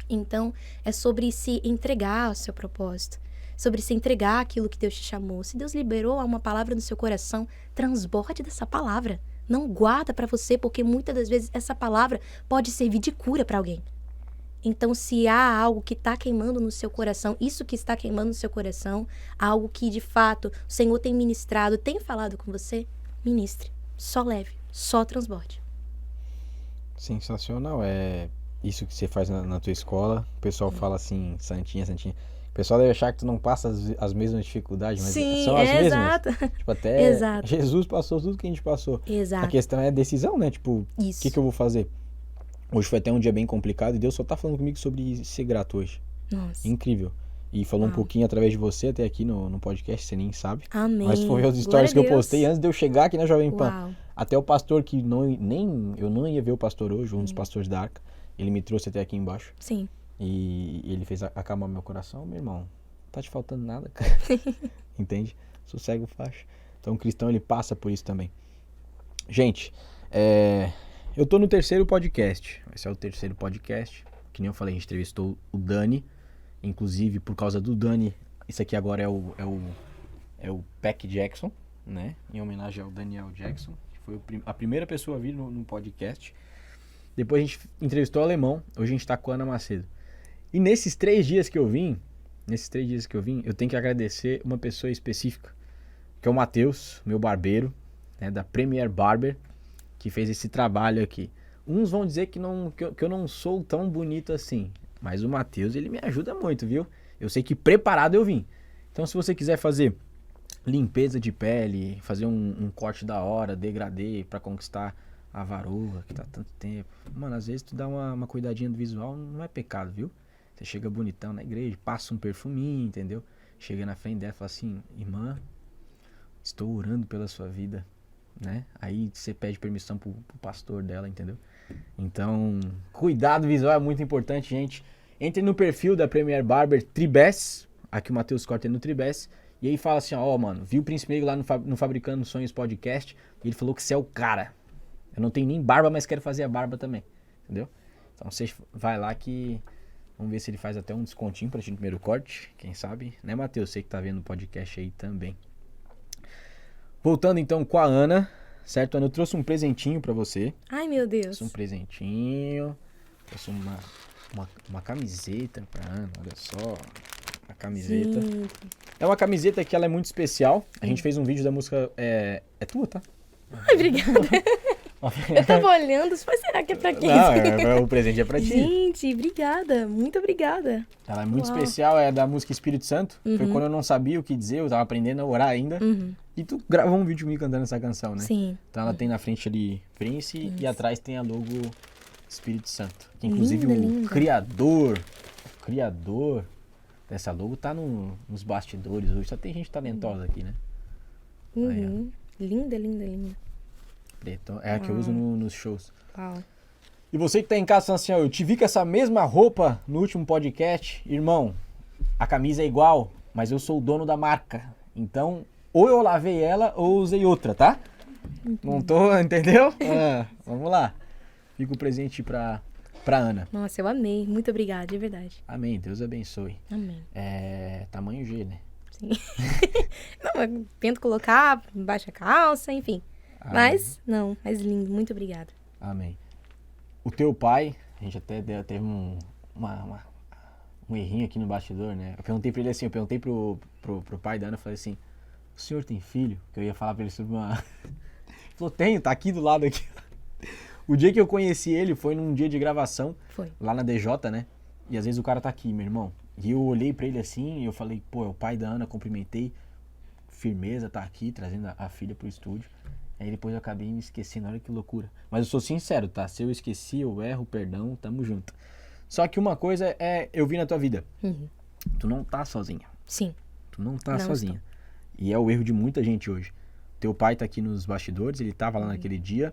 Então, é sobre se entregar ao seu propósito. Sobre se entregar àquilo que Deus te chamou. Se Deus liberou uma palavra no seu coração, transborde dessa palavra. Não guarda para você, porque muitas das vezes essa palavra pode servir de cura para alguém. Então, se há algo que está queimando no seu coração, isso que está queimando no seu coração, algo que, de fato, o Senhor tem ministrado, tem falado com você, ministre. Só leve, só transborde. Sensacional. É isso que você faz na tua escola. O pessoal fala assim, santinha, santinha. O pessoal deve achar que tu não passa as mesmas dificuldades, mas sim, são as mesmas. Exato. Tipo, até Exato. Jesus passou tudo que a gente passou. Exato. A questão é a decisão, né? Tipo, o que eu vou fazer? Hoje foi até um dia bem complicado e Deus só tá falando comigo sobre ser grato hoje. Nossa. Incrível. E falou um pouquinho através de você até aqui no podcast, você nem sabe. Amém. Mas foi as stories que eu postei antes de eu chegar aqui na Jovem Pan. Uau. Até o pastor que eu não ia ver o pastor hoje, um dos pastores da Arca, ele me trouxe até aqui embaixo. Sim. E ele fez acalmar meu coração. Meu irmão, não tá te faltando nada, cara. Entende? Sossego faixa. Então o cristão, ele passa por isso também. Gente, eu tô no terceiro podcast. Esse é o terceiro podcast. Que nem eu falei, a gente entrevistou o Dani. Inclusive, por causa do Dani, isso aqui agora é o Peck Jackson, né? Em homenagem ao Daniel Jackson, que foi a primeira pessoa a vir no podcast. Depois a gente entrevistou o Alemão. Hoje a gente tá com a Ana Macedo. E nesses 3 dias que eu vim, eu tenho que agradecer uma pessoa específica, que é o Matheus, meu barbeiro, né, da Premier Barber, que fez esse trabalho aqui. Uns vão dizer que eu não sou tão bonito assim, mas o Matheus, ele me ajuda muito, viu? Eu sei que preparado eu vim. Então, se você quiser fazer limpeza de pele, fazer um corte da hora, degradê, pra conquistar a varoa, que tá tanto tempo. Mano, às vezes tu dá uma cuidadinha do visual, não é pecado, viu? Você chega bonitão na igreja, passa um perfuminho, entendeu? Chega na frente dela e fala assim, irmã, estou orando pela sua vida, né? Aí você pede permissão pro pastor dela, entendeu? Então, cuidado visual é muito importante, gente. Entre no perfil da Premier Barber Tribes, aqui o Matheus corta no Tribes, e aí fala assim, ó, mano, viu o Príncipe Negro lá no Fabricando Sonhos Podcast, e ele falou que você é o cara. Eu não tenho nem barba, mas quero fazer a barba também, entendeu? Então você vai lá que... Vamos ver se ele faz até um descontinho pra ti no primeiro corte, quem sabe, né, Matheus? Você que tá vendo o podcast aí também. Voltando então com a Ana, certo, Ana? Eu trouxe um presentinho pra você. Ai, meu Deus. Trouxe um presentinho. Trouxe uma camiseta pra Ana, olha só. A camiseta. Sim. É uma camiseta que ela é muito especial. A gente fez um vídeo da música... É tua, tá? Ai, obrigada. Eu tava olhando, mas será que é pra quem? Não, o presente é pra ti. Gente, obrigada. Muito obrigada. Ela é muito especial, é da música Espírito Santo. Foi quando eu não sabia o que dizer, eu tava aprendendo a orar ainda. E tu gravou um vídeo comigo cantando essa canção, né? Sim. Então ela tem na frente ali Prince e atrás tem a logo Espírito Santo. Que inclusive o criador dessa logo tá nos bastidores hoje. Só tem gente talentosa aqui, né? Aí, linda, linda, linda. Preto. É a que eu uso nos shows. Uau. E você que tá em casa falando assim, ó, eu te vi com essa mesma roupa no último podcast. Irmão, a camisa é igual, mas eu sou o dono da marca. Então, ou eu lavei ela ou usei outra, tá? Não tô, entendeu? Vamos lá. Fica o presente pra Ana. Nossa, eu amei. Muito obrigada, de verdade. Amém. Deus abençoe. Amém. Tamanho G, né? Sim. Não, eu tento colocar baixa calça, enfim. Mas lindo. Muito obrigada. Amém. O teu pai, a gente até teve um errinho aqui no bastidor, né? Eu perguntei pra ele assim, pro pai da Ana, eu falei assim, o senhor tem filho? Que eu ia falar pra ele sobre uma... Ele falou, tenho, tá aqui do lado aqui. O dia que eu conheci ele foi num dia de gravação, lá na DJ, né? E às vezes o cara tá aqui, meu irmão. E eu olhei pra ele assim e eu falei, pô, é o pai da Ana, cumprimentei. Firmeza, tá aqui, trazendo a filha pro estúdio. Aí depois eu acabei me esquecendo, olha que loucura. Mas eu sou sincero, tá? Se eu esqueci, eu erro, perdão, tamo junto. Só que uma coisa é, eu vi na tua vida. Tu não tá sozinha. Sim. Tu não tá sozinha. E é o erro de muita gente hoje. Teu pai tá aqui nos bastidores, ele tava lá naquele dia.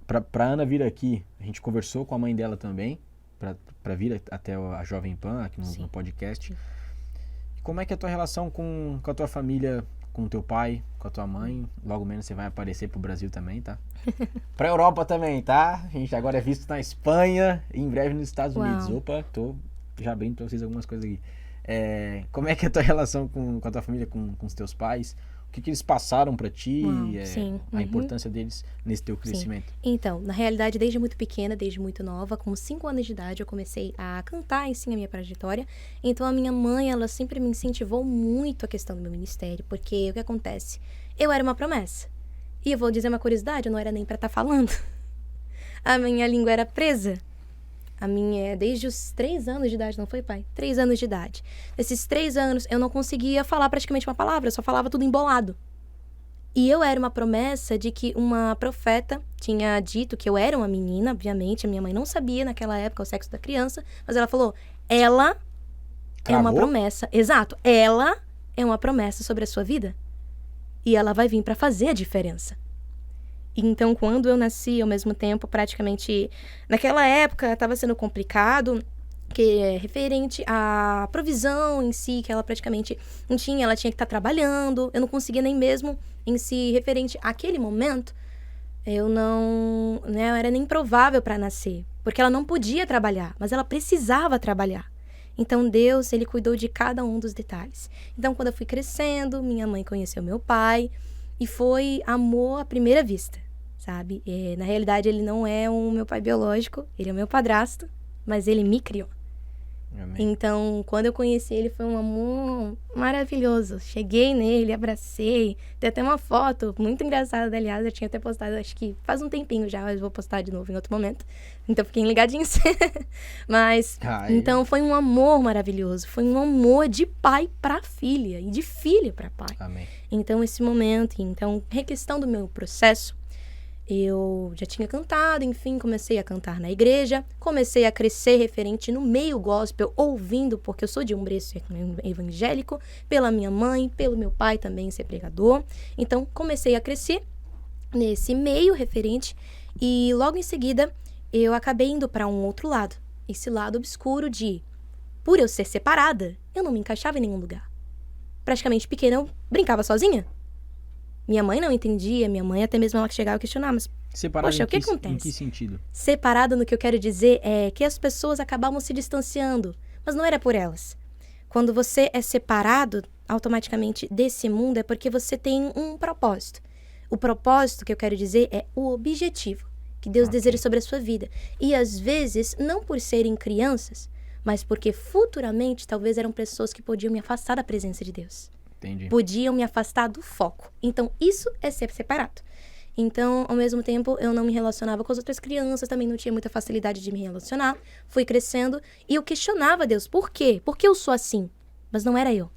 Pra Ana vir aqui, a gente conversou com a mãe dela também, pra vir até a Jovem Pan, aqui no podcast. E como é que é a tua relação com a tua família, com o teu pai, com a tua mãe? Logo menos você vai aparecer pro Brasil também, tá? Pra Europa também, tá? A gente agora é visto na Espanha e em breve nos Estados Unidos. Opa, tô já abrindo pra vocês algumas coisas aqui. Como é que é a tua relação com a tua família, com os teus pais? O que eles passaram pra ti? A importância deles nesse teu crescimento? Sim. Então, na realidade, desde muito pequena, desde muito nova, com 5 anos de idade, eu comecei a cantar, assim, a minha trajetória. Então, a minha mãe, ela sempre me incentivou muito a questão do meu ministério, porque o que acontece? Eu era uma promessa. E eu vou dizer uma curiosidade, eu não era nem pra estar falando. A minha língua era presa. A minha, desde os 3 anos de idade, não foi, pai? 3 anos de idade. Nesses 3 anos, eu não conseguia falar praticamente uma palavra, eu só falava tudo embolado. E eu era uma promessa de que uma profeta tinha dito que eu era uma menina, obviamente, a minha mãe não sabia naquela época o sexo da criança, mas ela falou, ela é uma promessa. Exato, ela é uma promessa sobre a sua vida. E ela vai vir para fazer a diferença. Então, quando eu nasci, ao mesmo tempo, praticamente, naquela época, estava sendo complicado, que é referente à provisão em si, que ela praticamente não tinha, ela tinha que estar trabalhando, eu não conseguia nem mesmo, em si, referente àquele momento, eu não era nem provável para nascer, porque ela não podia trabalhar, mas ela precisava trabalhar. Então, Deus, ele cuidou de cada um dos detalhes. Então, quando eu fui crescendo, minha mãe conheceu meu pai, e foi amor à primeira vista. Sabe? Na realidade, ele não é o meu pai biológico, ele é o meu padrasto, mas ele me criou. Amém. Então, quando eu conheci ele, foi um amor maravilhoso. Cheguei nele, abracei. Tem até uma foto muito engraçada, aliás, eu tinha até postado, acho que faz um tempinho já, mas vou postar de novo em outro momento. Então, fiquem ligadinhos. Mas, então, foi um amor maravilhoso. Foi um amor de pai para filha e de filha para pai. Amém. Então, esse momento, então, questão do meu processo, eu já tinha cantado, enfim, comecei a cantar na igreja, comecei a crescer referente no meio gospel, ouvindo, porque eu sou de um berço evangélico, pela minha mãe, pelo meu pai também ser pregador. Então, comecei a crescer nesse meio referente e logo em seguida eu acabei indo para um outro lado, esse lado obscuro de, por eu ser separada, eu não me encaixava em nenhum lugar. Praticamente pequena, eu brincava sozinha. Minha mãe não entendia, minha mãe até mesmo ela chegava a questionar, mas, separado poxa, o que acontece? Em que sentido? Separado no que eu quero dizer é que as pessoas acabavam se distanciando, mas não era por elas. Quando você é separado automaticamente desse mundo é porque você tem um propósito. O propósito que eu quero dizer é o objetivo que Deus deseja sobre a sua vida. E às vezes, não por serem crianças, mas porque futuramente talvez eram pessoas que podiam me afastar da presença de Deus. Entendi. Podiam me afastar do foco. Então, isso é ser separado. Então, ao mesmo tempo, eu não me relacionava com as outras crianças, também não tinha muita facilidade de me relacionar. Fui crescendo e eu questionava Deus. Por quê? Por que eu sou assim? Mas não era eu.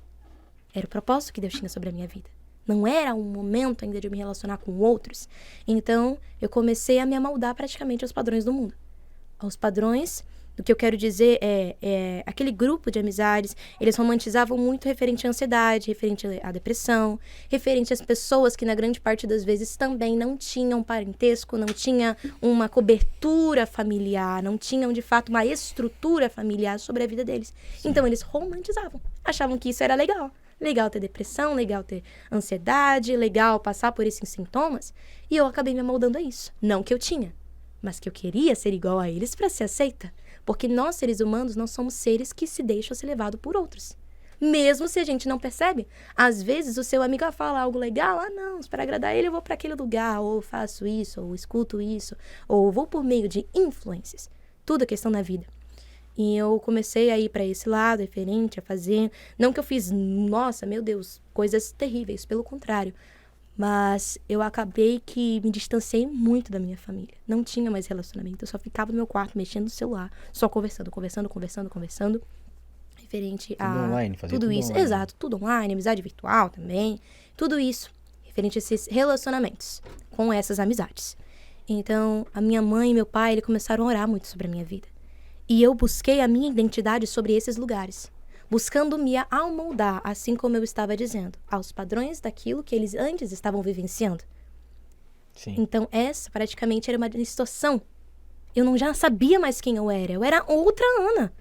Era o propósito que Deus tinha sobre a minha vida. Não era um momento ainda de eu me relacionar com outros. Então, eu comecei a me amoldar praticamente aos padrões do mundo. Aos padrões... O que eu quero dizer é aquele grupo de amizades, eles romantizavam muito referente à ansiedade, referente à depressão, referente às pessoas que na grande parte das vezes também não tinham parentesco, não tinha uma cobertura familiar, não tinham de fato uma estrutura familiar sobre a vida deles. Sim. Então eles romantizavam, achavam que isso era legal. Legal ter depressão, legal ter ansiedade, legal passar por esses sintomas. E eu acabei me amoldando a isso. Não que eu tinha, mas que eu queria ser igual a eles para ser aceita. Porque nós, seres humanos, não somos seres que se deixam ser levados por outros. Mesmo se a gente não percebe. Às vezes, o seu amigo fala algo legal. Ah, não, para agradar ele eu vou para aquele lugar. Ou faço isso, ou escuto isso. Ou vou por meio de influências. Tudo é questão da vida. E eu comecei a ir para esse lado, referente a fazer... Não que eu fiz, nossa, meu Deus, coisas terríveis. Pelo contrário. Mas eu acabei que me distanciei muito da minha família. Não tinha mais relacionamento. Eu só ficava no meu quarto mexendo no celular, só conversando. Referente tudo a online, fazia tudo tudo isso. online. Exato, tudo online, amizade virtual também. Tudo isso referente a esses relacionamentos com essas amizades. Então, a minha mãe e meu pai, eles começaram a orar muito sobre a minha vida. E eu busquei a minha identidade sobre esses lugares, buscando me amoldar, assim como eu estava dizendo, aos padrões daquilo que eles antes estavam vivenciando. Sim. Então, essa praticamente era uma distorção. Eu já sabia mais quem eu era outra Ana.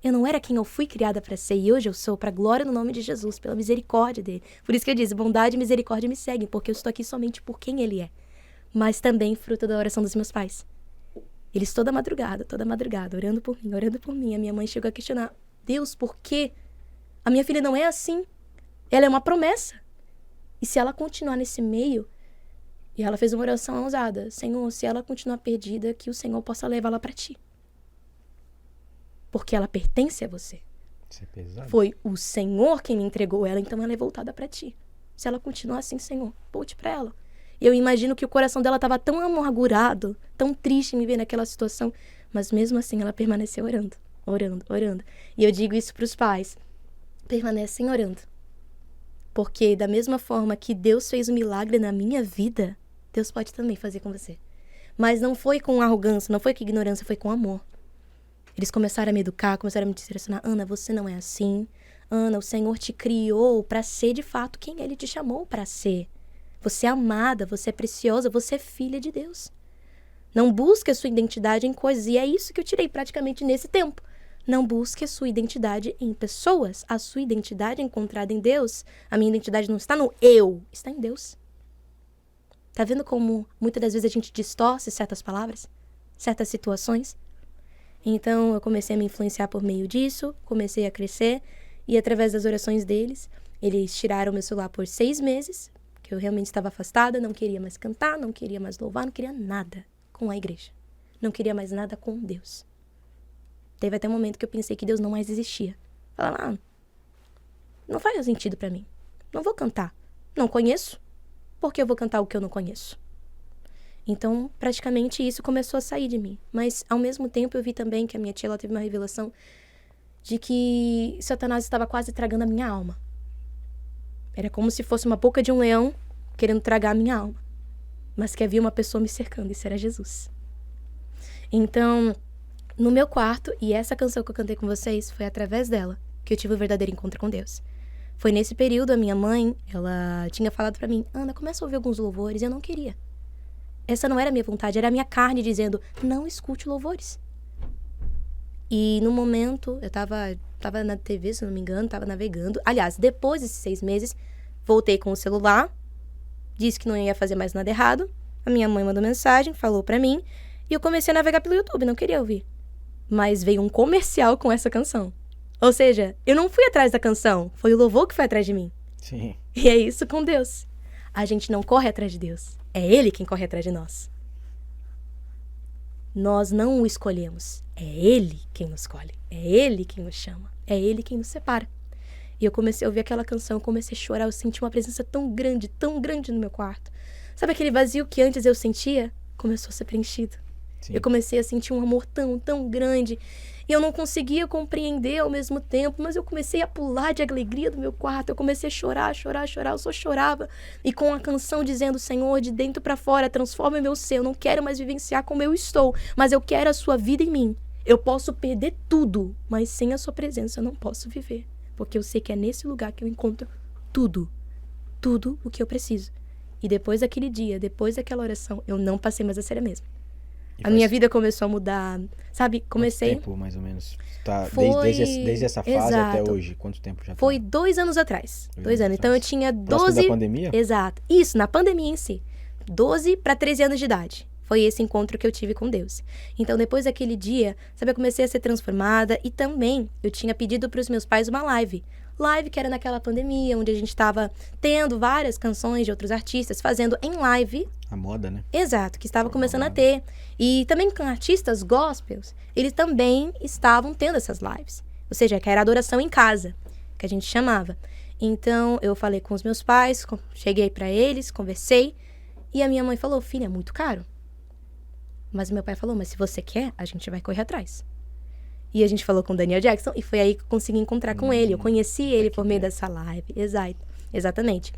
Eu não era quem eu fui criada para ser, e hoje eu sou, para a glória no nome de Jesus, pela misericórdia dele. Por isso que eu disse, bondade e misericórdia me seguem, porque eu estou aqui somente por quem ele é. Mas também fruto da oração dos meus pais. Eles toda madrugada, orando por mim. A minha mãe chegou a questionar, Deus, por quê? A minha filha não é assim. Ela é uma promessa. E se ela continuar nesse meio... E ela fez uma oração ousada. Senhor, se ela continuar perdida, que o Senhor possa levá-la para ti. Porque ela pertence a você. Isso é pesado. Foi o Senhor quem me entregou ela, então ela é voltada para ti. Se ela continuar assim, Senhor, volte para ela. E eu imagino que o coração dela estava tão amargurado, tão triste em me ver naquela situação, mas mesmo assim ela permaneceu orando. E eu digo isso para os pais, permanecem orando. Porque da mesma forma que Deus fez um milagre na minha vida, Deus pode também fazer com você. Mas não foi com arrogância, não foi com ignorância, foi com amor. Eles começaram a me educar, começaram a me direcionar. Ana, você não é assim. Ana, o Senhor te criou para ser de fato quem Ele te chamou para ser. Você é amada, você é preciosa, você é filha de Deus. Não busque a sua identidade em coisas. E é isso que eu tirei praticamente nesse tempo. Não busque a sua identidade em pessoas. A sua identidade é encontrada em Deus. A minha identidade não está no eu, está em Deus. Tá vendo como muitas das vezes a gente distorce certas palavras? Certas situações? Então eu comecei a me influenciar por meio disso. Comecei a crescer. E através das orações deles, eles tiraram meu celular por 6 meses. Que eu realmente estava afastada. Não queria mais cantar, não queria mais louvar, não queria nada com a igreja. Não queria mais nada com Deus. Teve até um momento que eu pensei que Deus não mais existia. Falava, não faz sentido pra mim. Não vou cantar. Não conheço. Por que eu vou cantar o que eu não conheço? Então, praticamente isso começou a sair de mim. Mas, ao mesmo tempo, eu vi também que a minha tia ela teve uma revelação de que Satanás estava quase tragando a minha alma. Era como se fosse uma boca de um leão querendo tragar a minha alma. Mas que havia uma pessoa me cercando, isso era Jesus. Então, no meu quarto, e essa canção que eu cantei com vocês, foi através dela que eu tive o verdadeiro encontro com Deus. Foi nesse período, a minha mãe, ela tinha falado pra mim, Ana, começa a ouvir alguns louvores, e eu não queria. Essa não era a minha vontade, era a minha carne dizendo, não escute louvores. E no momento, eu tava na TV, se não me engano, tava navegando. Aliás, depois desses 6 meses, voltei com o celular, disse que não ia fazer mais nada errado. A minha mãe mandou mensagem, falou pra mim, e eu comecei a navegar pelo YouTube, não queria ouvir. Mas veio um comercial com essa canção. Ou seja, eu não fui atrás da canção, foi o louvor que foi atrás de mim. Sim. E é isso com Deus. A gente não corre atrás de Deus, é Ele quem corre atrás de nós. Nós não o escolhemos, é Ele quem nos escolhe, é Ele quem nos chama, é Ele quem nos separa. E eu comecei a ouvir aquela canção, eu comecei a chorar, eu senti uma presença tão grande no meu quarto. Sabe aquele vazio que antes eu sentia? Começou a ser preenchido. Sim. Eu comecei a sentir um amor tão grande. E eu não conseguia compreender ao mesmo tempo, mas eu comecei a pular de alegria do meu quarto. Eu comecei a chorar, eu só chorava. E com a canção dizendo, Senhor, de dentro para fora, transforma meu ser. Eu não quero mais vivenciar como eu estou, mas eu quero a sua vida em mim. Eu posso perder tudo, mas sem a sua presença eu não posso viver. Porque eu sei que é nesse lugar que eu encontro tudo o que eu preciso. E depois daquele dia, depois daquela oração, eu não passei mais a ser a mesma. A minha vida começou a mudar, sabe? Comecei... Quanto tempo, mais ou menos? Tá, Foi... desde essa fase Exato. até hoje, quanto tempo já tá? Foi 2 anos atrás. 2 anos. Então eu tinha 12... Próximo da pandemia? Exato. Isso, na pandemia em si. 12 para 13 anos de idade. Foi esse encontro que eu tive com Deus. Então, depois daquele dia, sabe, eu comecei a ser transformada. E também, eu tinha pedido para os meus pais uma live. Live que era naquela pandemia, onde a gente estava tendo várias canções de outros artistas, fazendo em live. A moda, né? Exato, que estava começando a ter. E também com artistas gospels, eles também estavam tendo essas lives. Ou seja, que era adoração em casa, que a gente chamava. Então, eu falei com os meus pais, cheguei pra eles, conversei. E a minha mãe falou, filha, é muito caro. Mas meu pai falou, mas se você quer, a gente vai correr atrás. E a gente falou com o Daniel Jackson e foi aí que eu consegui encontrar com ele. Eu conheci ele por meio dessa live. Exatamente.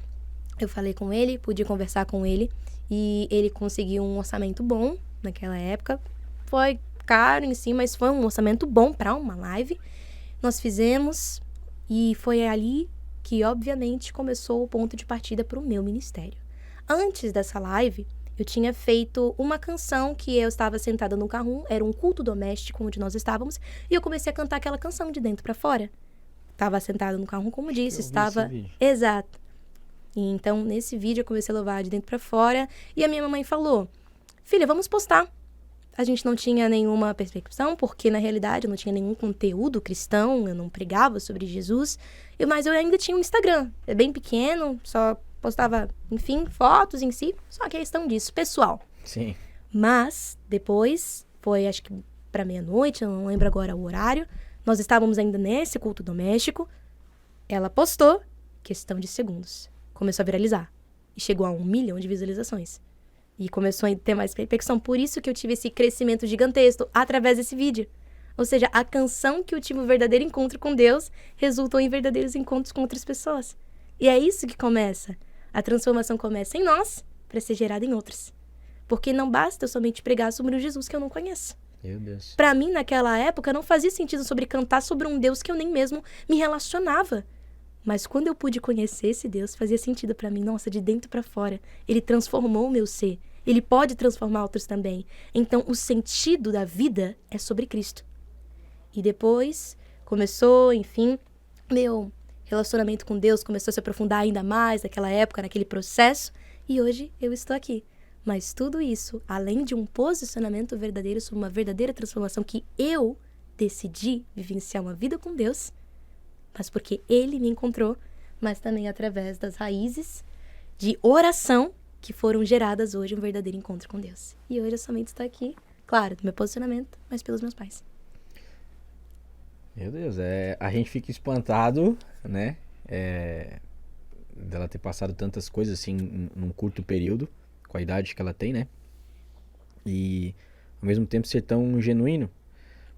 Eu falei com ele, pude conversar com ele e ele conseguiu um orçamento bom naquela época. Foi caro em si, mas foi um orçamento bom para uma live. Nós fizemos e foi ali que, obviamente, começou o ponto de partida para o meu ministério. Antes dessa live, eu tinha feito uma canção que eu estava sentada no carro, era um culto doméstico onde nós estávamos, e eu comecei a cantar aquela canção de dentro para fora. Estava sentada no carro, como disse, estava... Exato. E então, nesse vídeo, eu comecei a louvar de dentro para fora, e a minha mamãe falou, filha, vamos postar. A gente não tinha nenhuma perspectiva, porque na realidade eu não tinha nenhum conteúdo cristão, eu não pregava sobre Jesus, mas eu ainda tinha um Instagram, é bem pequeno, só postava, enfim, fotos em si, só questão disso, pessoal. Sim. Mas, depois, foi acho que pra meia-noite, eu não lembro agora o horário, nós estávamos ainda nesse culto doméstico, ela postou, questão de segundos, começou a viralizar, e chegou a 1 milhão de visualizações. E começou a ter mais repercussão. Por isso que eu tive esse crescimento gigantesco através desse vídeo. Ou seja, a canção que eu tive um verdadeiro encontro com Deus resultou em verdadeiros encontros com outras pessoas. E é isso que começa. A transformação começa em nós para ser gerada em outros. Porque não basta eu somente pregar sobre um Jesus que eu não conheço. Meu Deus. Para mim, naquela época, não fazia sentido sobre cantar sobre um Deus que eu nem mesmo me relacionava. Mas quando eu pude conhecer esse Deus, fazia sentido para mim. Nossa, de dentro para fora. Ele transformou o meu ser. Ele pode transformar outros também. Então, o sentido da vida é sobre Cristo. E depois, começou, enfim, meu relacionamento com Deus começou a se aprofundar ainda mais naquela época, naquele processo. E hoje eu estou aqui. Mas tudo isso, além de um posicionamento verdadeiro sobre uma verdadeira transformação que eu decidi vivenciar uma vida com Deus, mas porque Ele me encontrou, mas também através das raízes de oração que foram geradas hoje um verdadeiro encontro com Deus. E hoje eu somente estou aqui, claro, do meu posicionamento, mas pelos meus pais. Meu Deus, a gente fica espantado, né, dela ter passado tantas coisas assim num curto período, com a idade que ela tem, né, e ao mesmo tempo ser tão genuíno,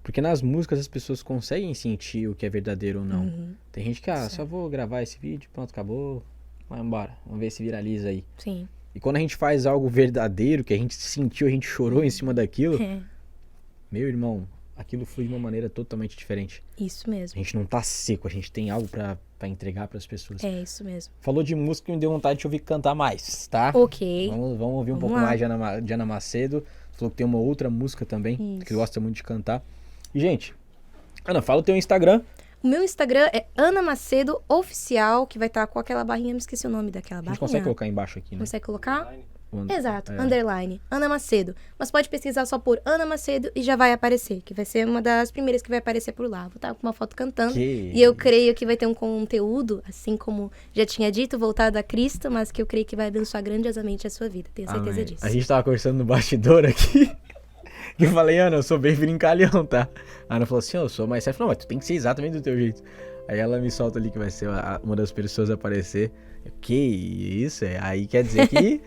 porque nas músicas as pessoas conseguem sentir o que é verdadeiro ou não. Uhum. Tem gente que, só vou gravar esse vídeo, pronto, acabou, vai embora, vamos ver se viraliza aí. Sim. E quando a gente faz algo verdadeiro, que a gente sentiu, a gente chorou em cima daquilo, meu irmão, aquilo flui de uma maneira totalmente diferente. Isso mesmo. A gente não tá seco, a gente tem algo pra entregar pras pessoas. É isso mesmo. Falou de música e me deu vontade de ouvir cantar mais, tá? Ok. Vamos ouvir um pouco mais de Ana Macedo. Falou que tem uma outra música também, que gosta muito de cantar. E, gente, Ana, fala o teu Instagram. O meu Instagram é Ana Macedo Oficial, que vai estar com aquela barrinha, me esqueci o nome daquela barrinha. A gente consegue colocar embaixo aqui, né? Consegue colocar? Exato, underline, Ana Macedo. Mas pode pesquisar só por Ana Macedo e já vai aparecer, que vai ser uma das primeiras que vai aparecer por lá. Vou estar com uma foto cantando. E eu creio que vai ter um conteúdo, assim como já tinha dito, voltado a Cristo, mas que eu creio que vai abençoar grandiosamente a sua vida. Tenho certeza disso. A gente tava conversando no bastidor aqui. Que eu falei, Ana, eu sou bem brincalhão, tá? A Ana falou assim, eu sou mais sério. Não, mas tu tem que ser exatamente do teu jeito. Aí ela me solta ali que vai ser uma das pessoas a aparecer. Que isso? Aí quer dizer que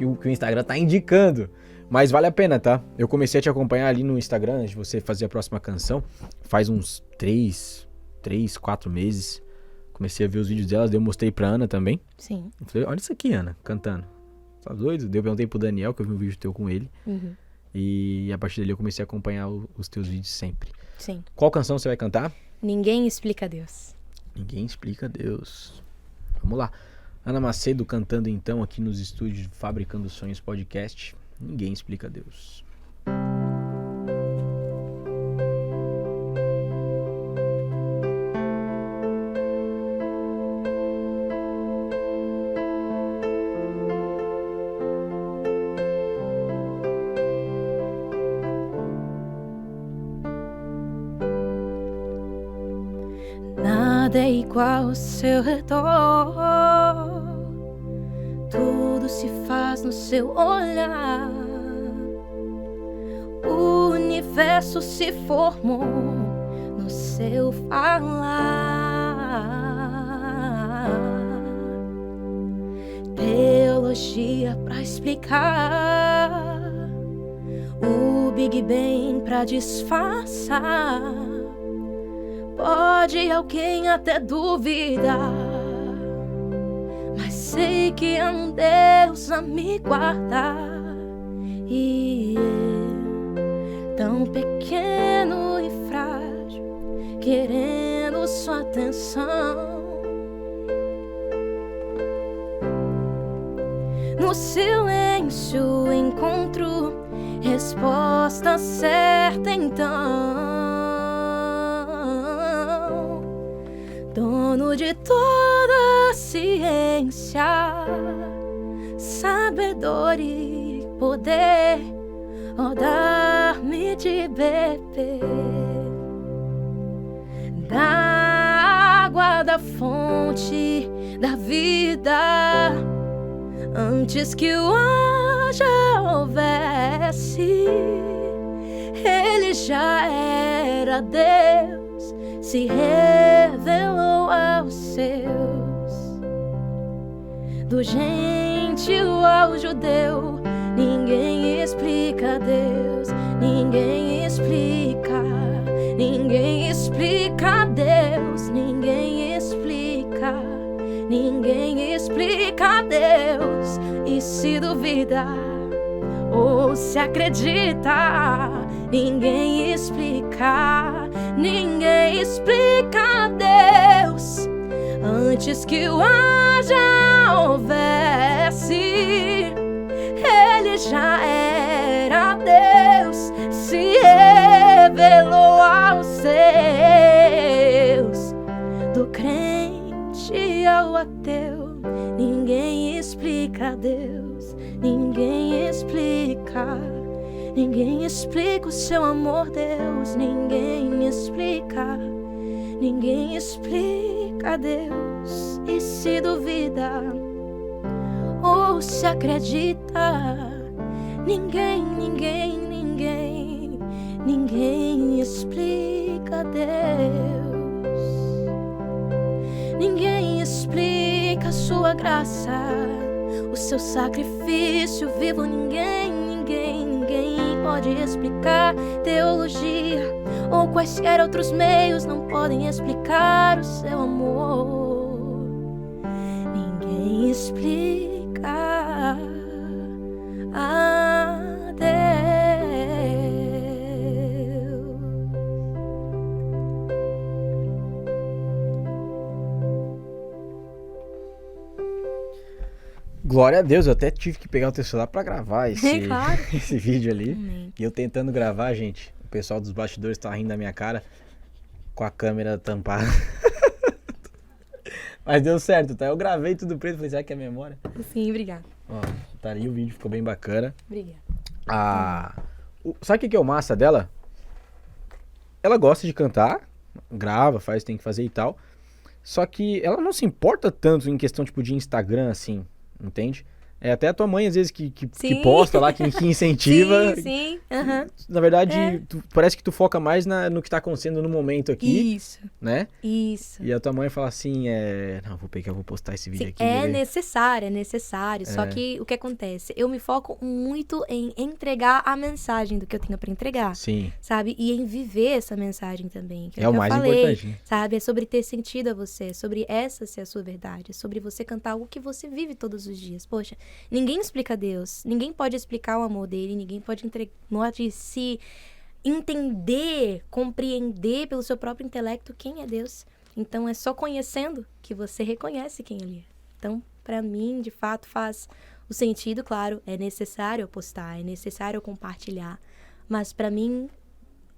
o Instagram tá indicando. Mas vale a pena, tá? Eu comecei a te acompanhar ali no Instagram, antes de você fazer a próxima canção. Faz uns 3, 4 meses. Comecei a ver os vídeos dela, eu mostrei pra Ana também. Sim. Eu falei, olha isso aqui, Ana, cantando. Tá doido? Eu perguntei pro Daniel, que eu vi um vídeo teu com ele. Uhum. E a partir dali eu comecei a acompanhar os teus vídeos sempre. Sim. Qual canção você vai cantar? Ninguém Explica Deus. Ninguém Explica Deus. Vamos lá. Ana Macedo cantando então aqui nos estúdios Fabricando Sonhos Podcast. Ninguém Explica Deus. Nada é igual ao seu redor, tudo se faz no seu olhar, o universo se formou no seu falar. teologia pra explicar, o Big Bang pra disfarçar. Pode alguém até duvidar, mas sei que há um Deus a me guardar. E eu, tão pequeno e frágil, querendo sua atenção. No silêncio encontro resposta certa então. Dono de toda a ciência, sabedoria e poder, ó, dar-me de beber da água da fonte da vida, antes que o haja houvesse. Ele já era Deus, se revelou aos seus. Do gentil ao judeu, ninguém explica Deus, ninguém explica, ninguém explica Deus, ninguém explica, ninguém explica Deus. E se duvida ou se acredita, ninguém explica, ninguém explica Deus. Antes que o haja houvesse, ele já era Deus, se revelou aos seus. Do crente ao ateu, ninguém explica Deus, ninguém explica, ninguém explica o seu amor, Deus, ninguém explica, ninguém explica Deus. E se duvida ou se acredita, ninguém, ninguém, ninguém, ninguém explica Deus. Ninguém explica a sua graça, o seu sacrifício vivo, ninguém, ninguém, ninguém pode explicar. Teologia ou quaisquer outros meios não podem explicar o seu amor. Ninguém explica a Deus. Glória a Deus, eu até tive que pegar o teu celular pra gravar esse, Claro. esse vídeo ali. Amém. E eu tentando gravar, gente, o pessoal dos bastidores tá rindo da minha cara com a câmera tampada. Mas deu certo, tá? Eu gravei tudo preto, falei, será que é memória? Sim, obrigada. Ó, tá ali o vídeo, ficou bem bacana. Obrigada. Sabe o que que é o massa dela? Ela gosta de cantar, grava, faz, tem que fazer e tal. Só que ela não se importa tanto em questão tipo de Instagram, assim, entende? É até a tua mãe, às vezes, que posta lá, que incentiva. Sim, sim. Aham. Na verdade, parece que tu foca mais no que tá acontecendo no momento aqui, Isso, né? isso. E a tua mãe fala assim, não, vou postar esse vídeo Sim, aqui. é necessário. Só que o que acontece? Eu me foco muito em entregar a mensagem do que eu tenho pra entregar. Sim, Sabe? E em viver essa mensagem também. Que é o que eu mais falei, importante, né? sabe? É sobre ter sentido a você, sobre essa ser a sua verdade, é sobre você cantar algo que você vive todos os dias. Poxa, ninguém explica Deus, ninguém pode explicar o amor dele, ninguém pode se entender, compreender pelo seu próprio intelecto quem é Deus. Então é só conhecendo que você reconhece quem ele é. Então, pra mim, de fato, faz o sentido, claro, é necessário eu postar, é necessário eu compartilhar, mas pra mim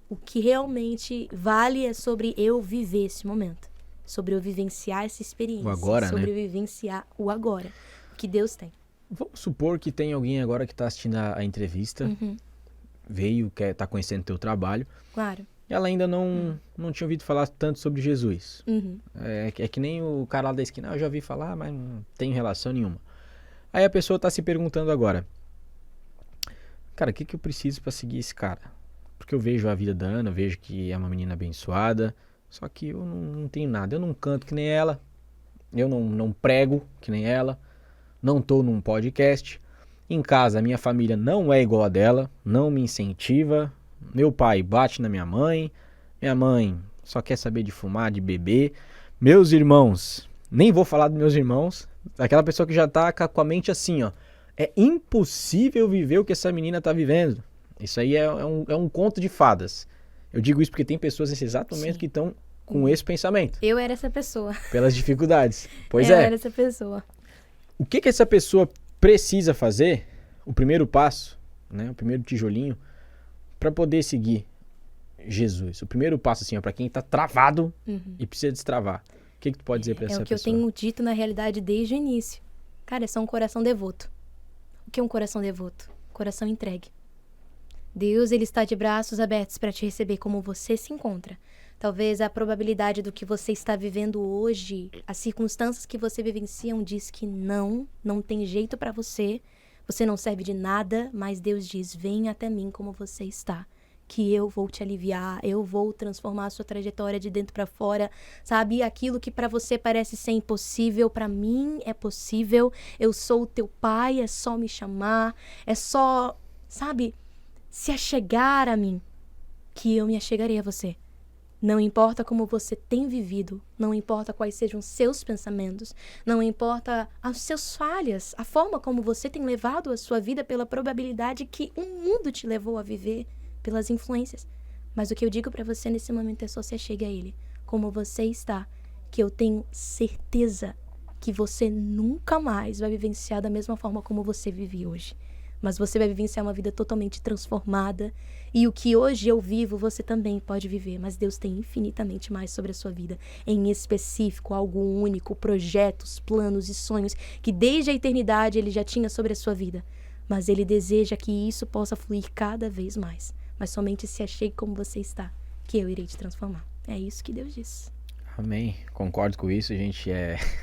o que realmente vale é sobre eu viver esse momento, sobre eu vivenciar essa experiência, O agora, sobre né? eu vivenciar o agora, que Deus tem. Vamos supor que tem alguém agora que tá assistindo a entrevista, veio, tá conhecendo teu trabalho, Claro. ela ainda não tinha ouvido falar tanto sobre Jesus. Uhum. É que nem o cara lá da esquina, eu já ouvi falar, mas não tem relação nenhuma. Aí a pessoa tá se perguntando agora, cara, o que eu preciso pra seguir esse cara? Porque eu vejo a vida da Ana, eu vejo que é uma menina abençoada, só que eu não tenho nada, eu não canto que nem ela, eu não prego que nem ela, não tô num podcast. Em casa, a minha família não é igual a dela, não me incentiva. Meu pai bate na minha mãe só quer saber de fumar, de beber. Meus irmãos, nem vou falar dos meus irmãos, aquela pessoa que já tá com a mente assim, ó. É impossível viver o que essa menina tá vivendo. Isso aí é um conto de fadas. Eu digo isso porque tem pessoas nesse exato momento que estão com esse pensamento. Eu era essa pessoa. Pelas dificuldades. Pois Eu era essa pessoa. O que essa pessoa precisa fazer, o primeiro passo, né, o primeiro tijolinho, para poder seguir Jesus? O primeiro passo, assim, para quem tá travado e precisa destravar. O que tu pode dizer para essa pessoa? É o que eu tenho dito na realidade desde o início. Cara, é só um coração devoto. O que é um coração devoto? Coração entregue. Deus, ele está de braços abertos para te receber como você se encontra. Talvez a probabilidade do que você está vivendo hoje, as circunstâncias que você vivenciam diz que não tem jeito para você, você não serve de nada, mas Deus diz, vem até mim como você está, que eu vou te aliviar, eu vou transformar a sua trajetória de dentro para fora, sabe? Aquilo que para você parece ser impossível, para mim é possível, eu sou o teu pai, é só me chamar, é só, sabe, se achegar a mim, que eu me achegarei a você. Não importa como você tem vivido, não importa quais sejam os seus pensamentos, não importa as suas falhas, a forma como você tem levado a sua vida pela probabilidade que o mundo te levou a viver, pelas influências. Mas o que eu digo pra você nesse momento é só se achegue a ele, como você está, que eu tenho certeza que você nunca mais vai vivenciar da mesma forma como você vive hoje. Mas você vai vivenciar uma vida totalmente transformada. E o que hoje eu vivo, você também pode viver. Mas Deus tem infinitamente mais sobre a sua vida. Em específico, algo único, projetos, planos e sonhos que desde a eternidade Ele já tinha sobre a sua vida. Mas Ele deseja que isso possa fluir cada vez mais. Mas somente se achegue como você está, que eu irei te transformar. É isso que Deus diz. Amém. Concordo com isso, gente.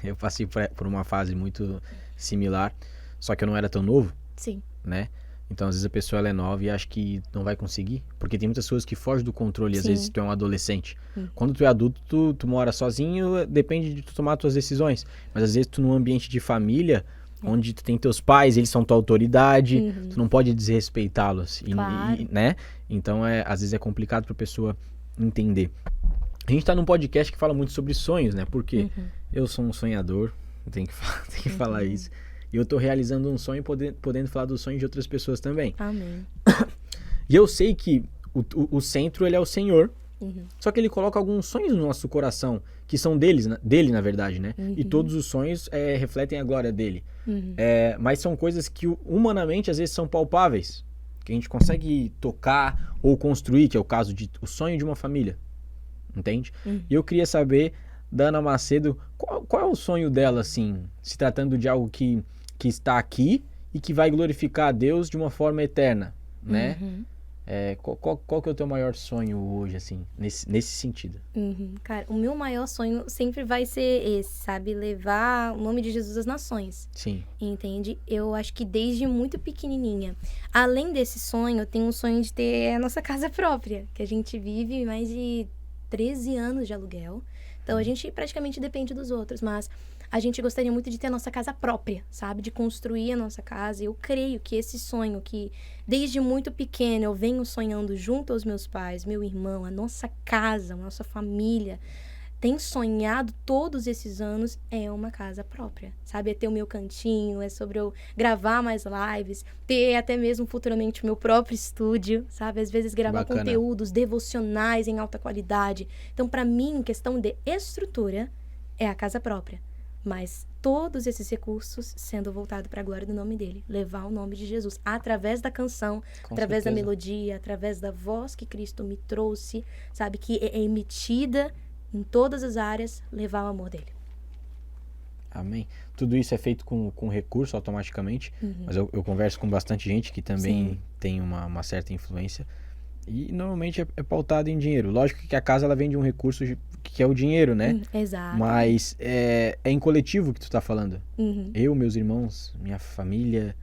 Eu passei por uma fase muito similar, só que eu não era tão novo. Sim. Né? Então, às vezes a pessoa ela é nova e acha que não vai conseguir, porque tem muitas coisas que fogem do controle. Às vezes tu é um adolescente. Quando tu é adulto, tu mora sozinho, depende de tu tomar tuas decisões. Mas às vezes tu num ambiente de família, onde tu tem teus pais, eles são tua autoridade, tu não pode desrespeitá-los, Claro. né? Então, às vezes é complicado pra pessoa entender. A gente tá num podcast que fala muito sobre sonhos, né? Porque eu sou um sonhador, tem que falar isso. E eu tô realizando um sonho, podendo falar dos sonhos de outras pessoas também. Amém. E eu sei que o centro, ele é o Senhor. Só que ele coloca alguns sonhos no nosso coração, que são dele, na verdade, né? E todos os sonhos refletem a glória dele. Mas são coisas que humanamente, às vezes, são palpáveis. Que a gente consegue tocar ou construir, que é o caso o sonho de uma família. Entende? E eu queria saber da Ana Macedo, qual é o sonho dela, assim, se tratando de algo que está aqui e que vai glorificar a Deus de uma forma eterna, né? Qual que é o teu maior sonho hoje, assim, nesse sentido? Cara, o meu maior sonho sempre vai ser esse, sabe? Levar o nome de Jesus às nações. Sim. Entende? Eu acho que desde muito pequenininha. Além desse sonho, eu tenho um sonho de ter a nossa casa própria, que a gente vive mais de 13 anos de aluguel. Então, a gente praticamente depende dos outros, mas a gente gostaria muito de ter a nossa casa própria, sabe? De construir a nossa casa. Eu creio que esse sonho que, desde muito pequeno, eu venho sonhando junto aos meus pais, meu irmão, a nossa casa, a nossa família, tem sonhado todos esses anos, é uma casa própria, sabe? É ter o meu cantinho, é sobre eu gravar mais lives, ter até mesmo futuramente o meu próprio estúdio, sabe? Às vezes gravar Bacana. conteúdos devocionais em alta qualidade. Então, para mim, questão de estrutura, é a casa própria. Mas todos esses recursos sendo voltados para a glória do nome dele. Levar o nome de Jesus através da canção, através da melodia, através da voz que Cristo me trouxe, sabe? Que é emitida em todas as áreas, levar o amor dele. Amém. Tudo isso é feito com recurso automaticamente, mas eu converso com bastante gente que também tem uma certa influência e normalmente é pautado em dinheiro. Lógico que a casa ela vem de um recurso que é o dinheiro, né? Exato. Mas é em coletivo que tu tá falando. Eu, meus irmãos, minha família,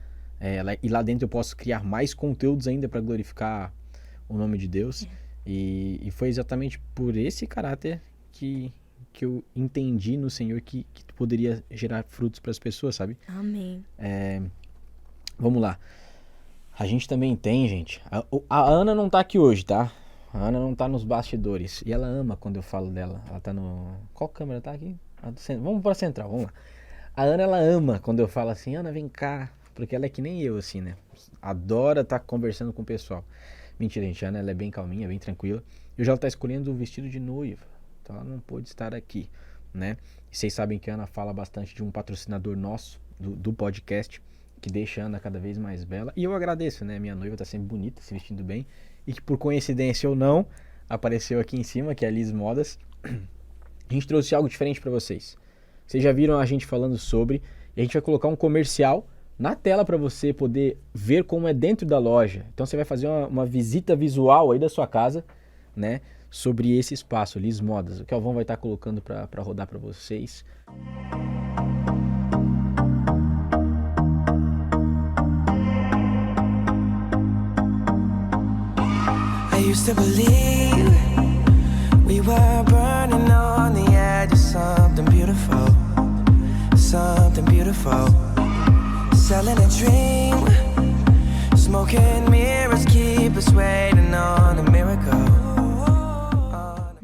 e lá dentro eu posso criar mais conteúdos ainda para glorificar o nome de Deus. E foi exatamente por esse caráter que eu entendi no Senhor que poderia gerar frutos para as pessoas, sabe? Amém. Vamos lá. A gente também tem, gente. A Ana não tá aqui hoje, tá? A Ana não tá nos bastidores. E ela ama quando eu falo dela. Ela tá no... Qual câmera tá aqui? Vamos pra central, vamos lá. A Ana, ela ama quando eu falo assim, Ana, vem cá. Porque ela é que nem eu, assim, né? Adora estar conversando com o pessoal. Mentira, gente. A Ana, ela é bem calminha, bem tranquila. E hoje ela tá escolhendo o vestido de noiva. Então ela não pôde estar aqui, né? E vocês sabem que a Ana fala bastante de um patrocinador nosso, do podcast, que deixa a Ana cada vez mais bela. E eu agradeço, né? Minha noiva tá sempre bonita, se vestindo bem. E que por coincidência ou não, apareceu aqui em cima, que é a Liz Modas. A gente trouxe algo diferente para vocês. Vocês já viram a gente falando sobre. E a gente vai colocar um comercial na tela para você poder ver como é dentro da loja. Então você vai fazer uma visita visual aí da sua casa, né? Sobre esse espaço, Liz Modas. O Kelvão vai estar colocando para rodar para vocês. I used to believe we were burning on the edge of something beautiful, something beautiful. Selling a dream, smoking mirrors keep us waiting on a miracle.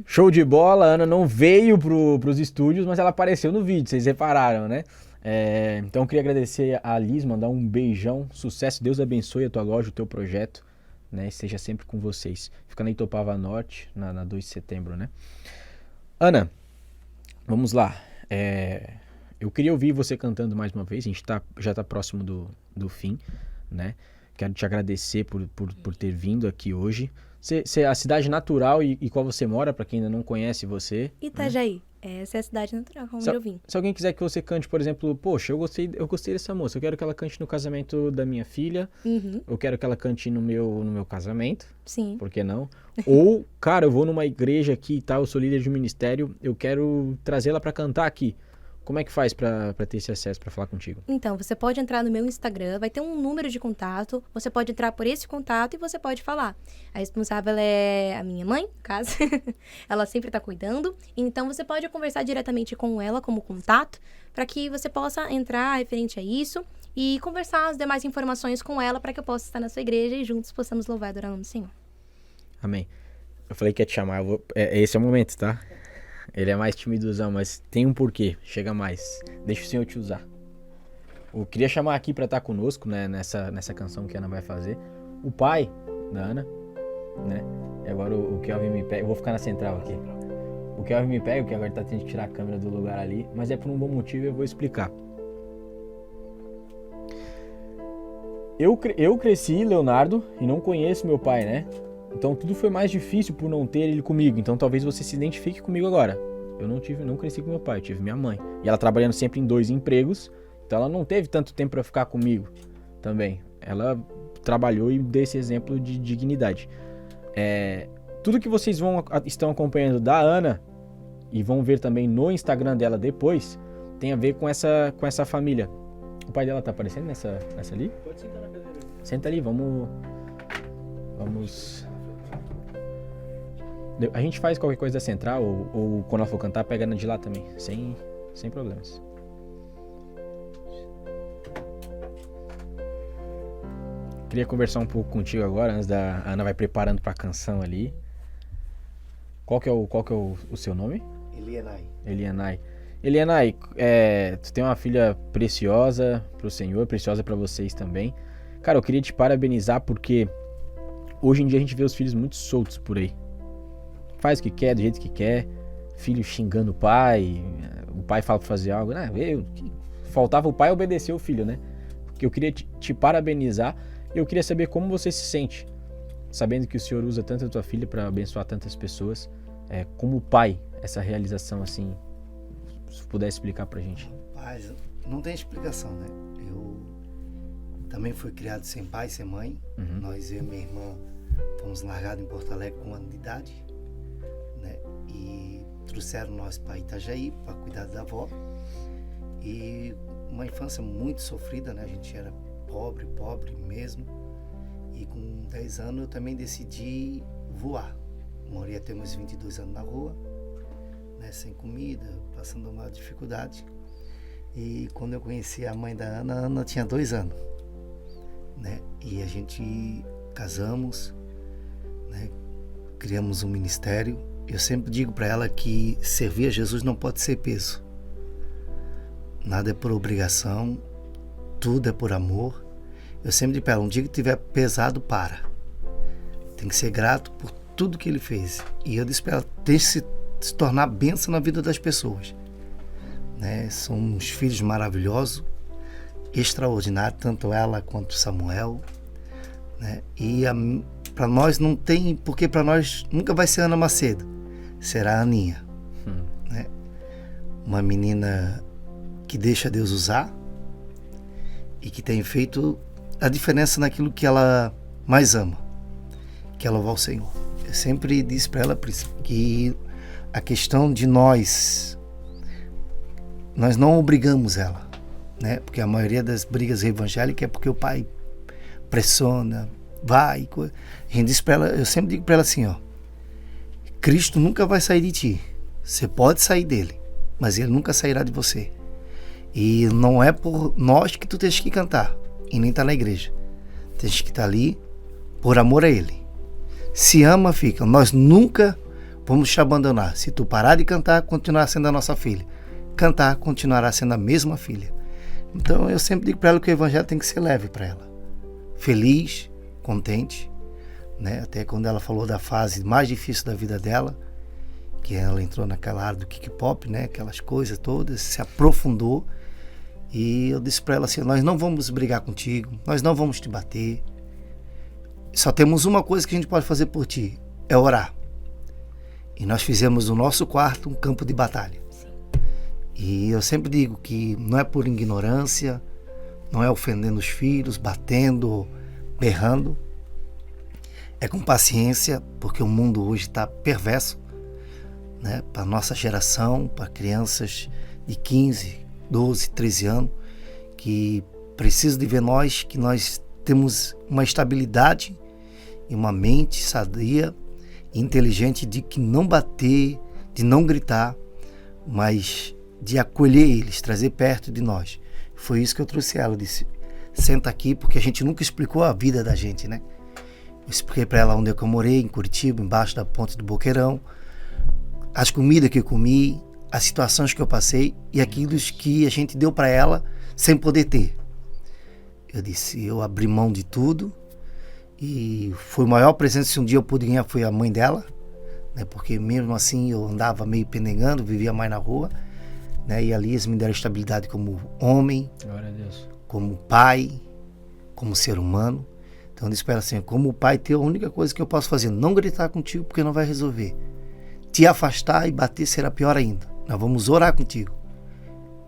Show de bola, a Ana não veio pros estúdios, mas ela apareceu no vídeo, vocês repararam, né? Então eu queria agradecer a Liz, mandar um beijão, sucesso, Deus abençoe a tua loja, o teu projeto, né? Esteja sempre com vocês. Fica na Itopava Norte, na 2 de setembro, né? Ana, vamos lá. Eu queria ouvir você cantando mais uma vez, a gente já tá próximo do fim, né? Quero te agradecer por ter vindo aqui hoje. A cidade natural e qual você mora, para quem ainda não conhece você. Itajaí. Né? Essa é a cidade natural, onde eu vim. Se alguém quiser que você cante, por exemplo, poxa, eu gostei dessa moça, eu quero que ela cante no casamento da minha filha, eu quero que ela cante no meu casamento. Sim. Por que não? Ou, cara, eu vou numa igreja aqui e tal, eu sou líder de um ministério, eu quero trazê-la para cantar aqui. Como é que faz pra ter esse acesso, pra falar contigo? Então, você pode entrar no meu Instagram, vai ter um número de contato, você pode entrar por esse contato e você pode falar. A responsável é a minha mãe, no caso. Ela sempre tá cuidando. Então, você pode conversar diretamente com ela como contato, para que você possa entrar referente a isso e conversar as demais informações com ela, para que eu possa estar na sua igreja e juntos possamos louvar e adorar o nome do Senhor. Amém. Eu falei que ia te chamar, esse é o momento, tá? Ele é mais timidozão, mas tem um porquê. Chega mais. Deixa o Senhor te usar. Eu queria chamar aqui pra estar conosco, né, nessa canção que a Ana vai fazer, o pai da Ana, né? E agora o Kelvin me pega. Eu vou ficar na central aqui. O Kelvin me pega, porque agora ele tá tendo que tirar a câmera do lugar ali, mas é por um bom motivo e eu vou explicar. Eu cresci, Leonardo, e não conheço meu pai, né? Então tudo foi mais difícil por não ter ele comigo. Então talvez você se identifique comigo agora. Eu não cresci com meu pai, eu tive minha mãe. E ela trabalhando sempre em 2 empregos, então ela não teve tanto tempo para ficar comigo também. Ela trabalhou e deu esse exemplo de dignidade. Tudo que vocês estão acompanhando da Ana e vão ver também no Instagram dela depois, tem a ver com essa família. O pai dela tá aparecendo nessa ali? Pode sentar na cadeira. Senta ali, vamos... A gente faz qualquer coisa da central ou quando ela for cantar, pega na de lá também, sem problemas. Queria conversar um pouco contigo agora, antes da Ana vai preparando pra canção ali. Qual que é o seu nome? Elianai, tu tem uma filha preciosa pro Senhor, preciosa pra vocês também. Cara, eu queria te parabenizar porque hoje em dia a gente vê os filhos muito soltos por aí. Faz o que quer, do jeito que quer, filho xingando o pai fala pra fazer algo, né? Faltava o pai obedecer o filho, né? Porque eu queria te parabenizar e eu queria saber como você se sente, sabendo que o Senhor usa tanto a tua filha para abençoar tantas pessoas, como pai, essa realização assim, se puder explicar pra gente. Rapaz, não tem explicação, né? Eu também fui criado sem pai, sem mãe. Nós, eu e minha irmã, fomos largados em Porto Alegre com 1 ano de idade, né? E trouxeram nós para Itajaí para cuidar da avó. E uma infância muito sofrida, né? A gente era pobre mesmo. E com 10 anos eu também decidi voar. Morei até meus 22 anos na rua. né, sem comida, passando uma dificuldade. E quando eu conheci a mãe da Ana, a Ana tinha 2 anos, né? E a gente casamos, né? Criamos um ministério. Eu sempre digo para ela que servir a Jesus não pode ser peso. Nada é por obrigação, tudo é por amor. Eu sempre digo para ela, um dia que tiver pesado, para. Tem que ser grato por tudo que ele fez. E eu disse para ela, tem que se tornar bênção na vida das pessoas, né? São uns filhos maravilhosos, extraordinários, tanto ela quanto Samuel, né? E para nós não tem, porque para nós nunca vai ser Ana Macedo, será a Aninha, né? Uma menina que deixa Deus usar e que tem feito a diferença naquilo que ela mais ama, que é louvar o Senhor. Eu sempre disse para ela que a questão de nós não obrigamos ela, né? Porque a maioria das brigas evangélicas é porque o pai pressiona, vai. A gente diz para ela, eu sempre digo para ela assim, ó, Cristo nunca vai sair de ti. Você pode sair dele, mas ele nunca sairá de você. E não é por nós que tu tens que cantar e nem tá na igreja. Tens que estar ali por amor a ele. Se ama, fica. Nós nunca vamos te abandonar. Se tu parar de cantar, continuará sendo a nossa filha. Cantar, continuará sendo a mesma filha. Então eu sempre digo para ela que o evangelho tem que ser leve para ela. Feliz, contente, né? Até quando ela falou da fase mais difícil da vida dela, que ela entrou naquela área do kick-pop, né? Aquelas coisas todas, se aprofundou. E eu disse para ela assim, nós não vamos brigar contigo, nós não vamos te bater. Só temos uma coisa que a gente pode fazer por ti, é orar. E nós fizemos do nosso quarto um campo de batalha. E eu sempre digo que não é por ignorância, não é ofendendo os filhos, batendo, berrando. É com paciência, porque o mundo hoje está perverso, né? Para a nossa geração, para crianças de 15, 12, 13 anos, que precisam de ver que nós temos uma estabilidade e uma mente sadia e inteligente de que não bater, de não gritar, mas de acolher eles, trazer perto de nós. Foi isso que eu trouxe ela. Eu disse, senta aqui, porque a gente nunca explicou a vida da gente, né? Eu expliquei para ela onde eu morei, em Curitiba, embaixo da ponte do Boqueirão, as comidas que eu comi, as situações que eu passei e aquilo que a gente deu para ela sem poder ter. Eu disse, eu abri mão de tudo e foi o maior presente se um dia eu pude ganhar, foi a mãe dela, né? Porque mesmo assim eu andava meio penegando, vivia mais na rua, né? E ali eles me deram estabilidade como homem, glória a Deus, como pai, como ser humano. Então eu disse para ela assim, como pai teu, a única coisa que eu posso fazer, não gritar contigo porque não vai resolver. Te afastar e bater será pior ainda. Nós vamos orar contigo.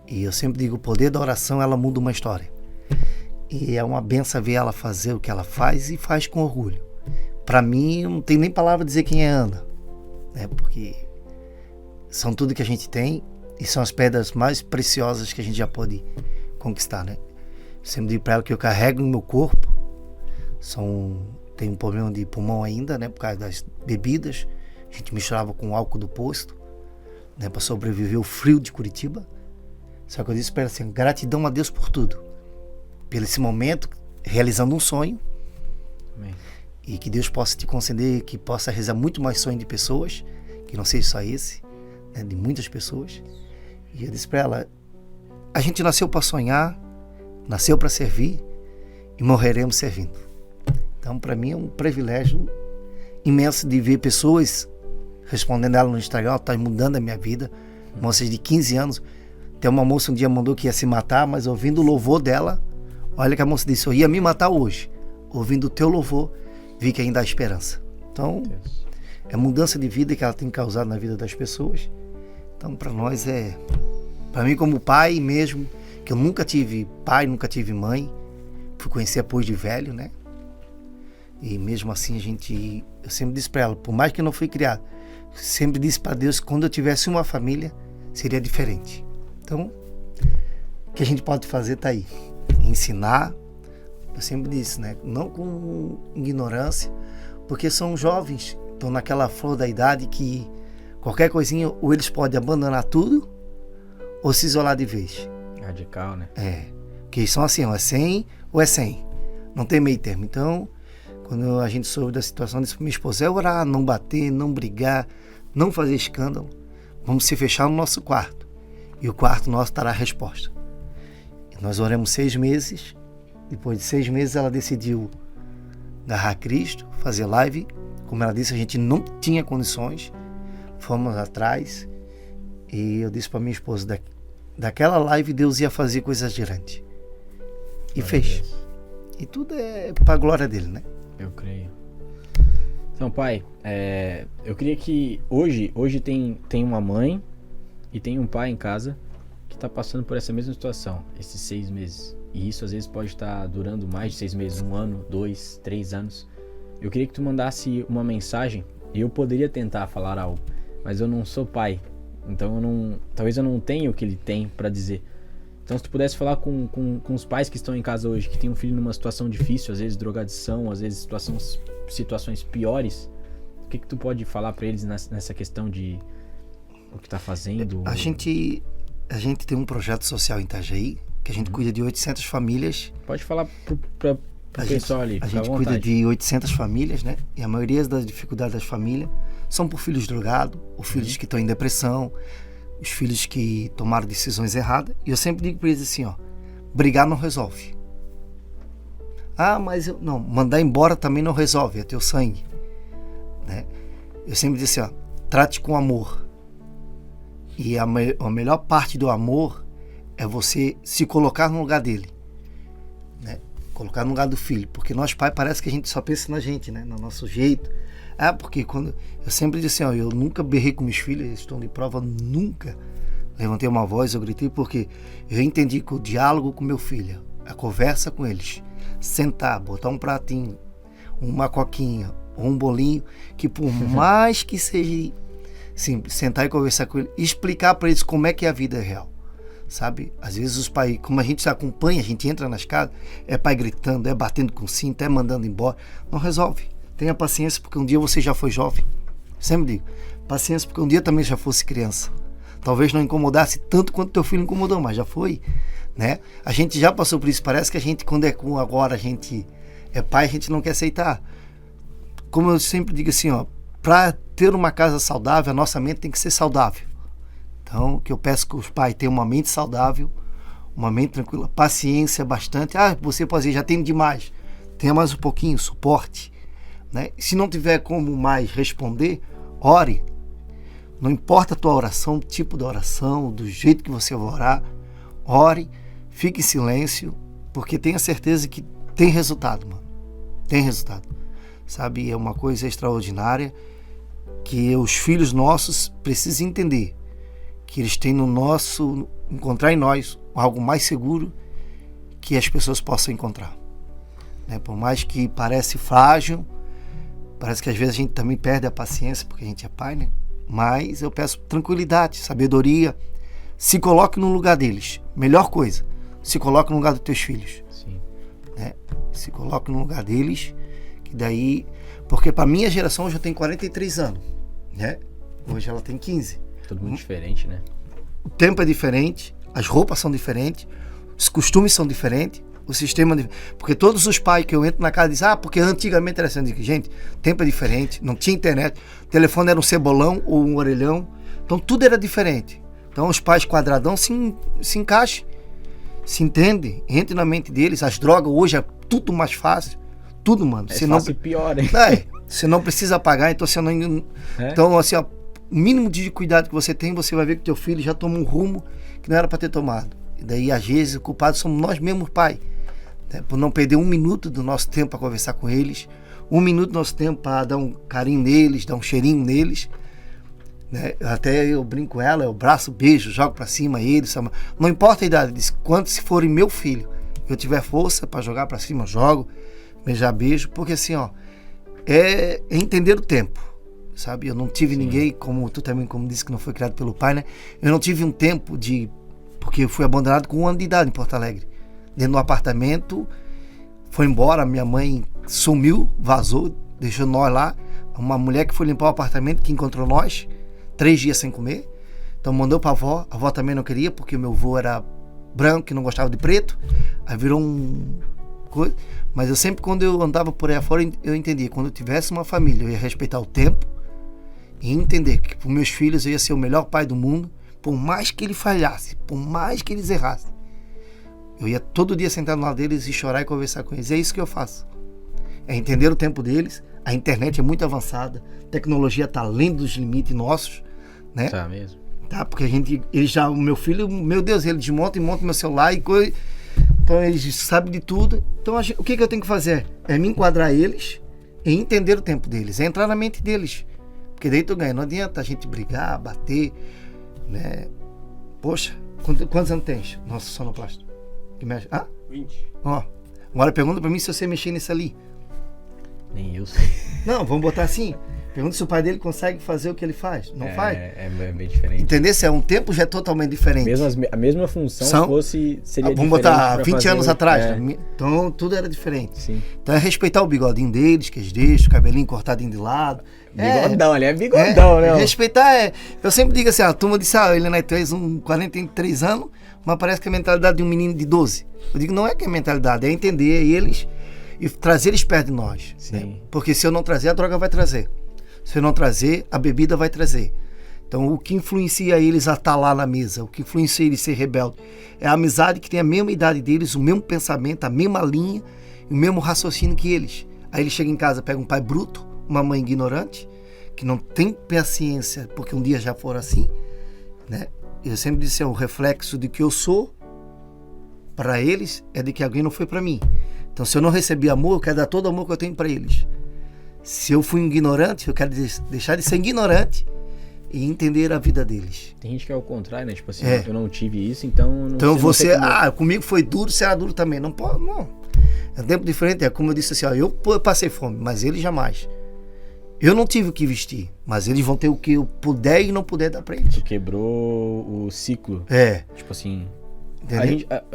E eu sempre digo, o poder da oração, ela muda uma história. E é uma benção ver ela fazer o que ela faz e faz com orgulho. Para mim, não tem nem palavra dizer quem é Ana, né? Porque são tudo que a gente tem e são as pedras mais preciosas que a gente já pode conquistar, né? Eu sempre digo para ela que eu carrego no meu corpo. Tem um problema de pulmão ainda, né? Por causa das bebidas. A gente misturava com álcool do posto, né? Para sobreviver o frio de Curitiba. Só que eu disse para ela assim, gratidão a Deus por tudo. Pelo esse momento, realizando um sonho. Amém. E que Deus possa te conceder, que possa realizar muito mais sonhos de pessoas, que não seja só esse, né? De muitas pessoas. E eu disse para ela, a gente nasceu para sonhar, nasceu para servir e morreremos servindo. Então, para mim é um privilégio imenso de ver pessoas respondendo ela no Instagram, está mudando a minha vida. Moças de 15 anos. Tem uma moça um dia mandou que ia se matar, mas ouvindo o louvor dela, olha que a moça disse, eu ia me matar hoje. Ouvindo o teu louvor, vi que ainda há esperança. Então, é mudança de vida que ela tem causado na vida das pessoas. Então, para nós para mim como pai mesmo, que eu nunca tive pai, nunca tive mãe, fui conhecer depois de velho, né? E mesmo assim eu sempre disse para ela, por mais que eu não fui criado, sempre disse para Deus que quando eu tivesse uma família, seria diferente. Então, o que a gente pode fazer está aí. Ensinar, eu sempre disse, né? Não com ignorância, porque são jovens, estão naquela flor da idade que Qualquer coisinha, ou eles podem abandonar tudo, ou se isolar de vez. Radical, né? Porque eles são assim, ou é 100 ou é 100. Não tem meio termo. Então, quando a gente soube da situação, disse pra minha esposa, é orar, não bater, não brigar, não fazer escândalo. Vamos se fechar no nosso quarto. E o quarto nosso dará a resposta. E nós oramos 6 meses. Depois de 6 meses, ela decidiu agarrar Cristo, fazer live. Como ela disse, a gente não tinha condições. Fomos atrás. E eu disse para minha esposa, daquela live Deus ia fazer coisas grandes. E fez. E tudo é para a glória dele, né? Eu creio. Então, pai, eu queria que hoje tem uma mãe e tem um pai em casa que está passando por essa mesma situação, esses 6 meses. E isso às vezes pode estar durando mais de 6 meses, 1 ano, 2, 3 anos. Eu queria que tu mandasse uma mensagem. Eu poderia tentar falar algo, mas eu não sou pai. Então talvez eu não tenha o que ele tem para dizer. Então se tu pudesse falar com os pais que estão em casa hoje, que tem um filho numa situação difícil, às vezes drogadição, às vezes situações piores, o que tu pode falar para eles nessa questão de o que tá fazendo? A gente tem um projeto social em Itajaí, que a gente cuida de 800 famílias. Pode falar pro pessoal ali. A gente cuida de 800 famílias, né? E a maioria das dificuldades das famílias são por filhos drogados, ou filhos que estão em depressão, os filhos que tomaram decisões erradas. E eu sempre digo para eles assim, ó, brigar não resolve. Mas não, mandar embora também não resolve, é teu sangue, né? Eu sempre digo assim, ó, trate com amor. E a melhor parte do amor é você se colocar no lugar dele, né? Colocar no lugar do filho, porque nós pais parece que a gente só pensa na gente, né? No nosso jeito. Porque quando eu sempre disse assim, ó, eu nunca berrei com meus filhos, eles estão de prova, nunca levantei uma voz, eu gritei, porque eu entendi que o diálogo com meu filho, a conversa com eles, sentar, botar um pratinho, uma coquinha ou um bolinho, que por mais que seja simples, sentar e conversar com ele, explicar para eles como é que é a vida real, sabe? Às vezes os pais, como a gente se acompanha, a gente entra nas casas, é pai gritando, é batendo com cinto, é mandando embora, não resolve. Tenha paciência, porque um dia você já foi jovem. Sempre digo, paciência, porque um dia também já fosse criança. Talvez não incomodasse tanto quanto teu filho incomodou, mas já foi, né? A gente já passou por isso. Parece que a gente, quando agora a gente é pai, a gente não quer aceitar. Como eu sempre digo assim, ó, para ter uma casa saudável, a nossa mente tem que ser saudável. Então, o que eu peço que os pais tenham uma mente saudável, uma mente tranquila, paciência bastante. Você pode dizer, já tem demais. Tenha mais um pouquinho, suporte. Né? Se não tiver como mais responder, ore. Não importa a tua oração, o tipo da oração, do jeito que você vai orar, ore, fique em silêncio, porque tenha certeza que tem resultado, mano. Tem resultado. Sabe, é uma coisa extraordinária que os filhos nossos precisam entender, que eles têm encontrar em nós algo mais seguro que as pessoas possam encontrar. Né? Por mais que parece frágil, parece que às vezes a gente também perde a paciência porque a gente é pai, né? Mas eu peço tranquilidade, sabedoria. Se coloque no lugar deles. Melhor coisa, se coloque no lugar dos teus filhos. Sim. Né? Se coloque no lugar deles, que daí... Porque para minha geração hoje eu tenho 43 anos, né? Hoje ela tem 15. Tudo muito diferente, né? O tempo é diferente, as roupas são diferentes, os costumes são diferentes. O sistema porque todos os pais que eu entro na casa dizem, porque antigamente era assim, gente, tempo é diferente, não tinha internet, o telefone era um cebolão ou um orelhão, então tudo era diferente. Então os pais quadradão se encaixem, se entendem, entre na mente deles. As drogas hoje é tudo mais fácil, tudo, mano. É fácil e pior, hein? Você não precisa pagar, então você não... Então, assim, ó, o mínimo de cuidado que você tem, você vai ver que teu filho já toma um rumo que não era para ter tomado. E daí, às vezes, o culpado somos nós mesmos, pai. Né? Por não perder 1 minuto do nosso tempo para conversar com eles, 1 minuto do nosso tempo para dar um carinho neles, dar um cheirinho neles. Né? Até eu brinco com ela, eu abraço, beijo, jogo para cima eles. Não importa a idade, diz, quando se forem meu filho, eu tiver força para jogar para cima, jogo, beijar, beijo, porque assim, ó, é entender o tempo. Sabe? Eu não tive ninguém, como tu também, como disse que não foi criado pelo pai, né? Eu não tive um tempo porque eu fui abandonado com 1 ano de idade em Porto Alegre. Dentro do apartamento, foi embora, minha mãe sumiu, vazou, deixou nós lá. Uma mulher que foi limpar o apartamento, que encontrou nós, 3 dias sem comer. Então mandou pra avó. A avó também não queria, porque o meu avô era branco e não gostava de preto. Aí virou coisa. Mas eu sempre, quando eu andava por aí afora, eu entendia. Quando eu tivesse uma família, eu ia respeitar o tempo e entender que para os meus filhos eu ia ser o melhor pai do mundo, por mais que ele falhasse, por mais que eles errassem. Eu ia todo dia sentar no lado deles e chorar e conversar com eles. É isso que eu faço. É entender o tempo deles. A internet é muito avançada. A tecnologia está além dos limites nossos, né? Tá mesmo. Tá, porque o meu filho, meu Deus, ele desmonta e monta meu celular e coisa. Então eles sabem de tudo. Então o que eu tenho que fazer? É me enquadrar eles e entender o tempo deles. É entrar na mente deles. Porque daí tu ganha. Não adianta a gente brigar, bater, né? Poxa, quantos anos tens? Nossa, sonoplasta. Que mexe? 20. Ó, agora pergunta pra mim se você mexer nisso ali. Nem eu sei. Não, vamos botar assim. Pergunta se o pai dele consegue fazer o que ele faz. Não faz? É bem diferente. Entendeu? Se é um tempo já é totalmente diferente. A mesma função seria vamos botar diferente 20 anos atrás. Então tudo era diferente. Sim. Então é respeitar o bigodinho deles, que eles deixam, o cabelinho cortadinho de lado. Bigodão, ali é bigodão, né? Respeitar eu sempre digo assim, a turma disse, ele não é 43 anos, mas parece que é a mentalidade de um menino de 12. Eu digo, não é que é mentalidade, é entender eles e trazer eles perto de nós. Sim. Né? Porque se eu não trazer, a droga vai trazer. Se eu não trazer, a bebida vai trazer. Então, o que influencia eles a estar lá na mesa, o que influencia eles a ser rebelde, é a amizade que tem a mesma idade deles, o mesmo pensamento, a mesma linha, o mesmo raciocínio que eles. Aí ele chega em casa, pega um pai bruto, uma mãe ignorante, que não tem paciência, porque um dia já foram assim, né? Eu sempre disse, o reflexo de que eu sou, para eles, é de que alguém não foi para mim. Então, se eu não recebi amor, eu quero dar todo o amor que eu tenho para eles. Se eu fui ignorante, eu quero deixar de ser ignorante e entender a vida deles. Tem gente que é o contrário, né? Tipo assim, eu não tive isso, então... Então você, comigo foi duro, será duro também. Não pode, não. É um tempo diferente, é como eu disse assim, eu passei fome, mas eles jamais. Eu não tive o que vestir, mas eles vão ter o que eu puder e não puder dar pra eles. Tu quebrou o ciclo. Tipo assim...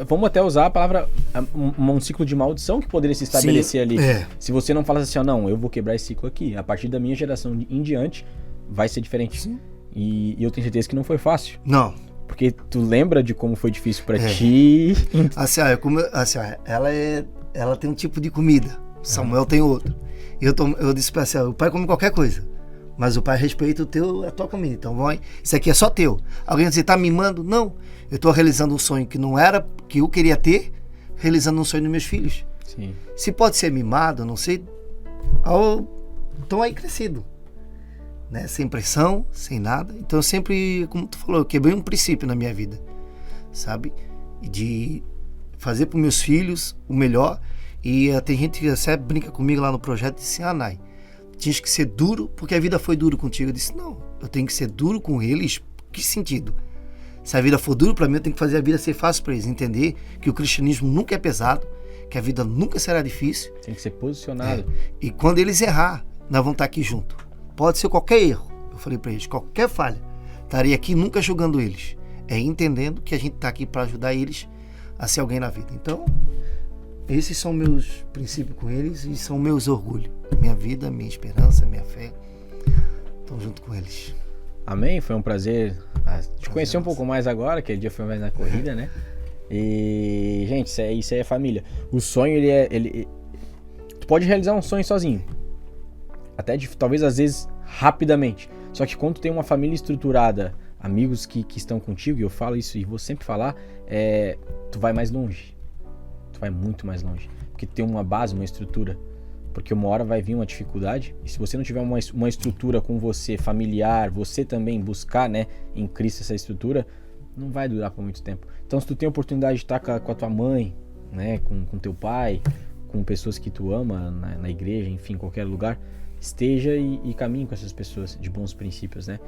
vamos até usar a palavra um ciclo de maldição que poderia se estabelecer ali. Se você não falasse assim, não, eu vou quebrar esse ciclo aqui, a partir da minha geração em diante vai ser diferente. Sim. E eu tenho certeza que não foi fácil. Não. Porque tu lembra de como foi difícil pra ti. Ela tem um tipo de comida, Samuel tem outro. Eu disse pra ela, o pai come qualquer coisa, mas o pai respeita a tua comida. Então vai, isso aqui é só teu. Alguém diz, tá mimando? Não. Eu estou realizando um sonho que não era, que eu queria ter, realizando um sonho dos meus filhos. Sim. Se pode ser mimado, não sei, estão aí crescido, né? Sem pressão, sem nada. Então eu sempre, como tu falou, eu quebrei um princípio na minha vida, sabe? De fazer para os meus filhos o melhor. E tem gente que até brinca comigo lá no projeto e disse, Nai, tinha que ser duro porque a vida foi dura contigo. Eu disse, não, eu tenho que ser duro com eles. Que sentido? Se a vida for dura para mim, eu tenho que fazer a vida ser fácil para eles. Entender que o cristianismo nunca é pesado, que a vida nunca será difícil. Tem que ser posicionado. E quando eles errar, nós vamos estar aqui junto. Pode ser qualquer erro. Eu falei para eles, qualquer falha. Estaria aqui nunca julgando eles. É entendendo que a gente está aqui para ajudar eles a ser alguém na vida. Então, esses são meus princípios com eles e são meus orgulhos. Minha vida, minha esperança, minha fé. Estão junto com eles. Amém, foi um prazer te conhecer um pouco mais agora, que o dia foi mais na corrida, né? E, gente, isso aí é família. O sonho, tu pode realizar um sonho sozinho. Até, talvez, às vezes, rapidamente. Só que quando tu tem uma família estruturada, amigos que estão contigo, e eu falo isso e vou sempre falar, tu vai mais longe. Tu vai muito mais longe. Porque tu tem uma base, uma estrutura. Porque uma hora vai vir uma dificuldade, e se você não tiver uma estrutura com você, familiar, você também buscar, né, em Cristo essa estrutura, não vai durar por muito tempo. Então, se tu tem a oportunidade de estar com a tua mãe, né, com teu pai, com pessoas que tu ama na igreja, enfim, qualquer lugar, esteja e caminhe com essas pessoas de bons princípios, né?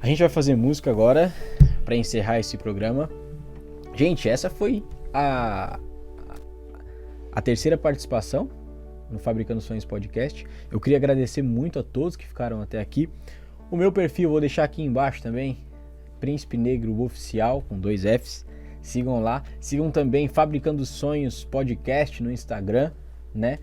A gente vai fazer música agora para encerrar esse programa. Gente, essa foi a terceira participação no Fabricando Sonhos Podcast. Eu queria agradecer muito a todos que ficaram até aqui. O meu perfil eu vou deixar aqui embaixo também, Príncipe Negro Oficial, com 2 Fs. Sigam lá. Sigam também Fabricando Sonhos Podcast no Instagram, né?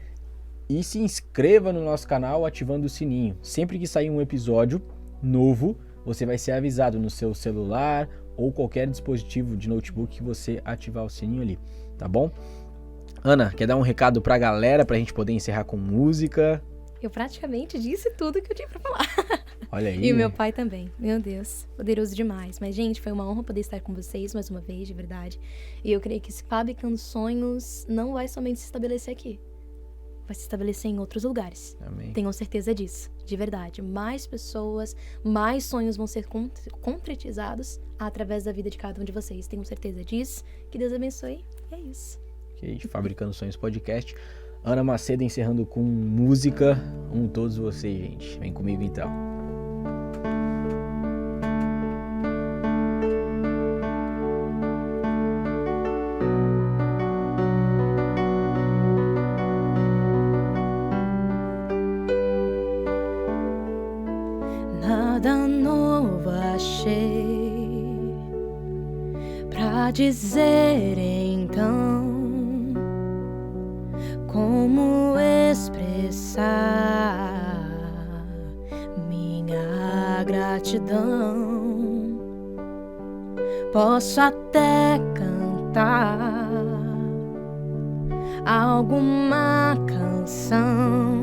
E se inscreva no nosso canal ativando o sininho. Sempre que sair um episódio novo, você vai ser avisado no seu celular ou qualquer dispositivo de notebook que você ativar o sininho ali, tá bom? Ana, quer dar um recado pra galera pra gente poder encerrar com música? Eu praticamente disse tudo que eu tinha pra falar. Olha aí. E o meu pai também. Meu Deus, poderoso demais. Mas, gente, foi uma honra poder estar com vocês mais uma vez, de verdade. E eu creio que esse Fabricando Sonhos não vai somente se estabelecer aqui. Vai se estabelecer em outros lugares. Amém. Tenham certeza disso, de verdade. Mais pessoas, mais sonhos vão ser concretizados através da vida de cada um de vocês. Tenham certeza disso. Que Deus abençoe. E é isso. Ok, Fabricando Sonhos Podcast. Ana Macedo encerrando com música. Todos vocês, gente. Vem comigo então. Nada novo achei pra dizer então. Como expressar minha gratidão? Posso até cantar alguma canção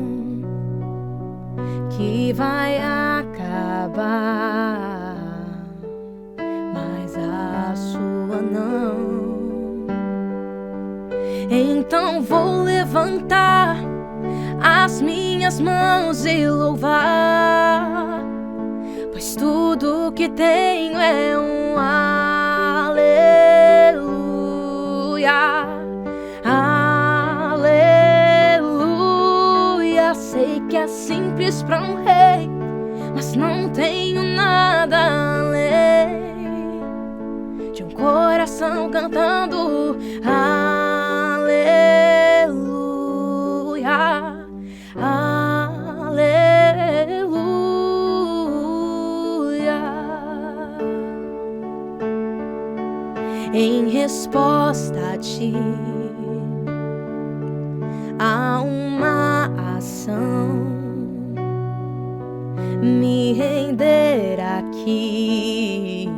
que vai acabar, mas a sua não. Então vou levantar as minhas mãos e louvar, pois tudo que tenho é um aleluia, aleluia. Sei que é simples para um rei, mas não tenho nada além de um coração cantando aleluia, aleluia. Em resposta a ti, há uma ação, me render aqui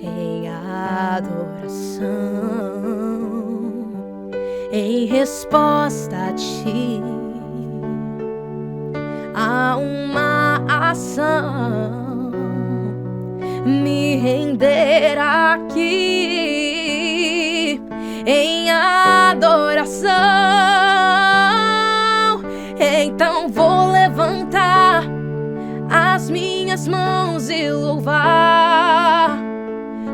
em adoração. Em resposta a ti, há uma ação, me render aqui em adoração. Então vou levantar as minhas mãos e louvar,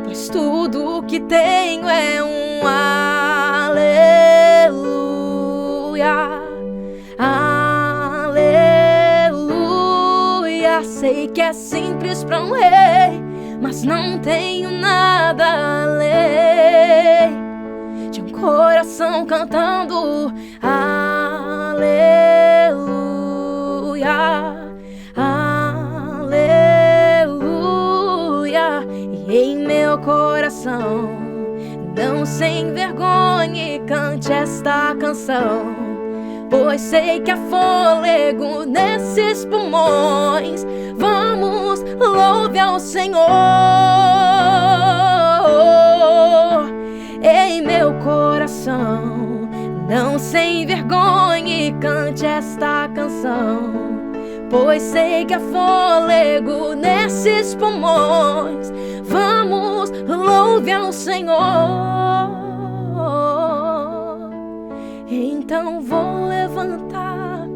pois tudo que tenho é um aleluia, aleluia. Sei que é simples para um rei, mas não tenho nada além de um coração cantando aleluia, aleluia. E em meu coração, não sem vergonha, e cante esta canção, pois sei que há fôlego nesses pulmões. Vamos, louve ao Senhor. Em meu coração, não sem vergonha, e cante esta canção, pois sei que há fôlego nesses pulmões. Vamos, louve ao Senhor. Então vou levantar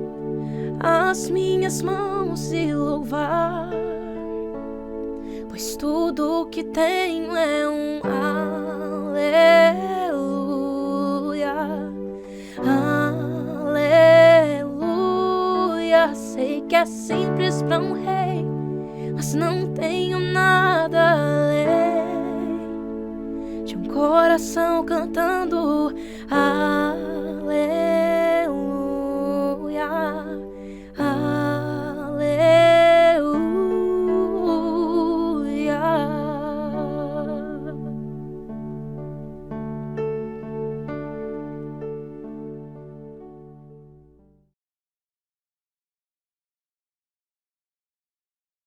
as minhas mãos e louvar, pois tudo que tenho é um aleluia, aleluia. Sei que é simples para um rei, mas não tenho nada além de um coração cantando aleluia.